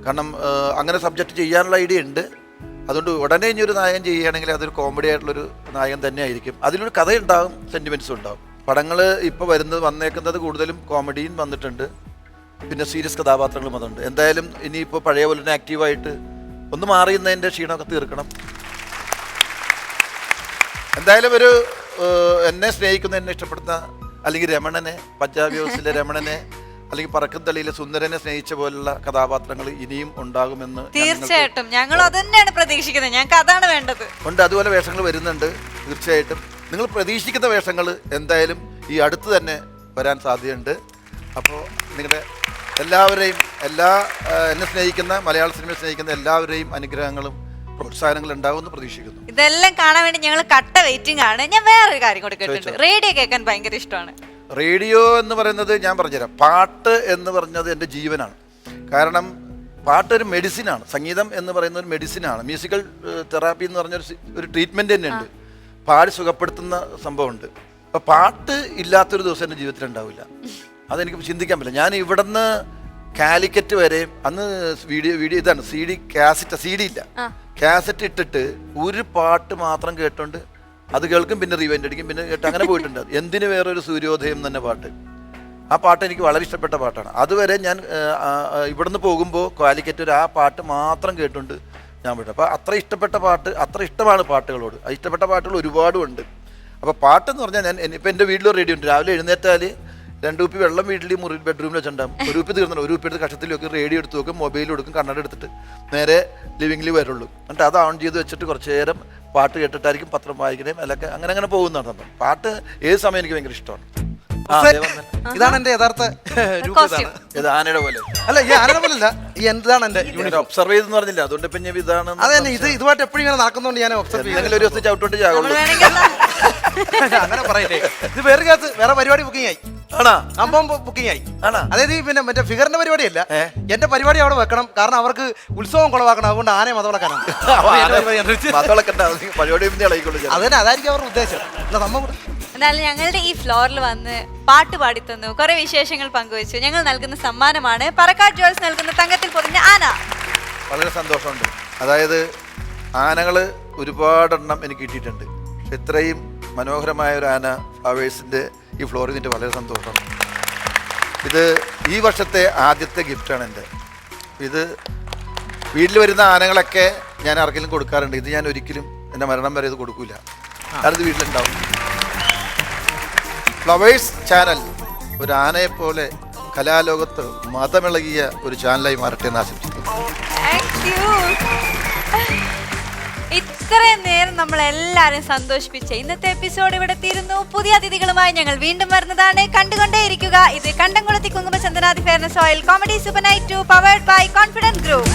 കാരണം അങ്ങനെ സബ്ജക്റ്റ് ചെയ്യാനുള്ള ഐഡിയ ഉണ്ട്. അതുകൊണ്ട് ഉടനെ ഇനി ഒരു നായകൻ ചെയ്യുകയാണെങ്കിൽ അതൊരു കോമഡി ആയിട്ടുള്ളൊരു നായകൻ തന്നെ ആയിരിക്കും. അതിലൊരു കഥയുണ്ടാകും, സെൻറ്റിമെൻറ്റ്സും ഉണ്ടാകും. പടങ്ങൾ ഇപ്പോൾ വന്നേക്കുന്നത് കൂടുതലും കോമഡിയും വന്നിട്ടുണ്ട്, പിന്നെ സീരിയസ് കഥാപാത്രങ്ങളും അതുണ്ട്. എന്തായാലും ഇനിയിപ്പോൾ പഴയ പോലെ തന്നെ ആക്റ്റീവായിട്ട് ഒന്ന് മാറിയുന്നതിൻ്റെ ക്ഷീണമൊക്കെ തീർക്കണം. എന്തായാലും ഒരു എന്നെ സ്നേഹിക്കുന്ന, എന്നെ ഇഷ്ടപ്പെടുന്ന, അല്ലെങ്കിൽ രമണനെ, പഞ്ചാബി ഹൗസിലെ രമണനെ, അല്ലെങ്കിൽ പറക്കും തളിയിലെ സുന്ദരനെ സ്നേഹിച്ച പോലുള്ള കഥാപാത്രങ്ങൾ ഇനിയും ഉണ്ടാകുമെന്ന് തീർച്ചയായിട്ടും ഞങ്ങൾ അതന്നെയാണ് പ്രതീക്ഷിക്കുന്നത്. ഞങ്ങൾക്ക് അതാണ് വേണ്ടത്. ഉണ്ട്, അതുപോലെ വേഷങ്ങൾ വരുന്നുണ്ട് തീർച്ചയായിട്ടും. നിങ്ങൾ പ്രതീക്ഷിക്കുന്ന വേഷങ്ങൾ എന്തായാലും ഈ അടുത്ത് തന്നെ വരാൻ സാധ്യതയുണ്ട്. അപ്പോൾ നിങ്ങളുടെ എല്ലാവരെയും, എന്നെ സ്നേഹിക്കുന്ന, മലയാള സിനിമയെ സ്നേഹിക്കുന്ന എല്ലാവരെയും അനുഗ്രഹങ്ങളും പ്രോത്സാഹനങ്ങൾ ഉണ്ടാവുമെന്ന് പ്രതീക്ഷിക്കുന്നു. ഇതെല്ലാം കാണാൻ വേണ്ടി ഞങ്ങൾ കട്ട വെയിറ്റിംഗ് ആണ്. ഞാൻ വേറൊരു കാര്യം കൂടി കേട്ടിട്ടുണ്ട്, റേഡിയോ കേൾക്കാൻ ഭയങ്കര ഇഷ്ടമാണ്. റേഡിയോ എന്ന് പറയുന്നത് ഞാൻ പറഞ്ഞുതരാം. പാട്ട് എന്ന് പറഞ്ഞത് എൻ്റെ ജീവനാണ്. കാരണം പാട്ട് ഒരു മെഡിസിനാണ്. സംഗീതം എന്ന് പറയുന്ന ഒരു മെഡിസിനാണ്. മ്യൂസിക്കൽ തെറാപ്പി എന്ന് പറഞ്ഞൊരു ട്രീറ്റ്മെൻറ്റ് തന്നെയുണ്ട്. പാടി സുഖപ്പെടുത്തുന്ന സംഭവമുണ്ട്. അപ്പോൾ പാട്ട് ഇല്ലാത്തൊരു ദിവസം എൻ്റെ ജീവിതത്തിൽ ഉണ്ടാവില്ല. അതെനിക്ക് ചിന്തിക്കാൻ പറ്റില്ല. ഞാൻ ഇവിടുന്ന് കാലിക്കറ്റ് വരെ, അന്ന് വീഡിയോ ഇതാണ്, CD ഇല്ല, കാസറ്റ് ഇട്ടിട്ട് ഒരു പാട്ട് മാത്രം കേട്ടോണ്ട് അത് കേൾക്കും, പിന്നെ റിവൈൻഡ് അടിക്കും, പിന്നെ കേട്ട് അങ്ങനെ പോയിട്ടുണ്ട്. എന്തിന് വേറൊരു സൂര്യോദയം തന്നെ പാട്ട്. ആ പാട്ട് എനിക്ക് വളരെ ഇഷ്ടപ്പെട്ട പാട്ടാണ്. അതുവരെ ഞാൻ ഇവിടുന്ന് പോകുമ്പോൾ കാലിക്കറ്റ് ആ പാട്ട് മാത്രം കേട്ടുകൊണ്ട് ഞാൻ പോയിട്ട്. അപ്പോൾ അത്ര ഇഷ്ടപ്പെട്ട പാട്ട്, അത്ര ഇഷ്ടമാണ് പാട്ടുകളോട്. ആ ഇഷ്ടപ്പെട്ട പാട്ടുകൾ ഒരുപാടും ഉണ്ട്. അപ്പോൾ പാട്ടെന്ന് പറഞ്ഞാൽ ഇപ്പം എൻ്റെ വീട്ടിലൊരു റേഡിയോ ഉണ്ട്. രാവിലെ എഴുന്നേറ്റാൽ 2 കുപ്പി വെള്ളം വീട്ടിൽ ബെഡ്റൂമിൽ വെച്ചിട്ടുണ്ടാകും. 1 കുപ്പി തീർന്നു, 1 കുപ്പി എടുത്ത് കഷത്തിൽ വെക്കും, റേഡിയോ എടുത്ത് വെക്കും, മൊബൈൽ എടുക്കും, കണ്ണട എടുത്തിട്ട് നേരെ ലിവിങ്ങിൽ വരുള്ളൂ. എന്നിട്ട് അത് ഓൺ ചെയ്ത് വെച്ചിട്ട് കുറച്ച് നേരം പാട്ട് കേട്ടിട്ടായിരിക്കും പത്രം വായിക്കണേയും അതൊക്കെ അങ്ങനെ പോകുന്നതാണ് സംഭവം. പാട്ട് ഏത് സമയം എനിക്ക് ഭയങ്കര ഇഷ്ടമാണ്. ഇതാണ് എന്റെ യഥാർത്ഥ ഇത് ആനയുടെ പോലെ അല്ല, ഈ ആനയുടെ പോലെ അല്ല, ഈ എന്താണ് എന്റെ ഒബ്സർവ് ചെയ്തെന്ന് പറഞ്ഞില്ല, അതുകൊണ്ട് പിന്നെ ഇതാണ്. അതെ, ഇതുമായിട്ട് എപ്പോഴും ഇങ്ങനെ നടക്കുന്നതുകൊണ്ട് ഞാൻ ഒബ്സർവ് ചെയ്തെങ്കിലും ഒരു ദിവസം ചവിട്ടോട്ട് ചാകുള്ളൂ. അങ്ങനെ പറയട്ടെ. ഇത് വേറെ പരിപാടി ബുക്കിംഗ് ആയി. സംഭവം ബുക്കിംഗ് ആയി. അതായത് പിന്നെ മറ്റേ ഫിഗറിന്റെ പരിപാടിയല്ല, എന്റെ പരിപാടി അവിടെ വെക്കണം. കാരണം അവർക്ക് ഉത്സവം കുളവാക്കണം, അതുകൊണ്ട് ആനയെ മതവളക്കാനാണ്. അതന്നെ, അതായിരിക്കും അവരുടെ ഉദ്ദേശം. എന്നാലും ഞങ്ങളുടെ ഈ ഫ്ലോറിൽ വന്ന് പാട്ട് പാടിത്തന്നു, കുറെ വിശേഷങ്ങൾ പങ്കുവച്ചു. ഞങ്ങൾ നൽകുന്ന സമ്മാനമാണ് പറക്കാട് ജോൾസ് നൽകുന്ന തങ്കത്തിൽ പൊതിഞ്ഞ ആന. വളരെ സന്തോഷമുണ്ട്. അതായത് ആനകൾ ഒരുപാടെണ്ണം എനിക്ക് കിട്ടിയിട്ടുണ്ട്. പക്ഷെ ഇത്രയും മനോഹരമായ ഒരു ആന ഫ്ലവേഴ്സിൻ്റെ ഈ ഫ്ലോറിൽ നിന്നിട്ട് വളരെ സന്തോഷമാണ്. ഇത് ഈ വർഷത്തെ ആദ്യത്തെ ഗിഫ്റ്റാണ് എൻ്റെ. ഇത് വീട്ടിൽ വരുന്ന ആനകളൊക്കെ ഞാൻ ആർക്കെങ്കിലും കൊടുക്കാറുണ്ട്. ഇത് ഞാൻ ഒരിക്കലും എൻ്റെ മരണം വരെ ഇത് കൊടുക്കൂല. ഞാനിത് വീട്ടിലുണ്ടാവും. ഫ്ലവേഴ്സ് ചാനൽ ഒരു ആനയെ പോലെ കലാലോകത്ത് മതമിളകിയ ഒരു ചാനലായി മാറട്ടെ എന്ന് ആശംസിക്കുന്നു. ഇത്രയും നേരം നമ്മൾ എല്ലാരും സന്തോഷിപ്പിച്ച ഇന്നത്തെ എപ്പിസോഡ് ഇവിടെ തീരുന്നു. പുതിയ അതിഥികളുമായി ഞങ്ങൾ വീണ്ടും വരുന്നതാണ്. കണ്ടുകൊണ്ടേയിരിക്കുക. ഇത് Kandamkulathy Kumkuma Chandanadi fairness oil comedy super night 2 powered by confidence group.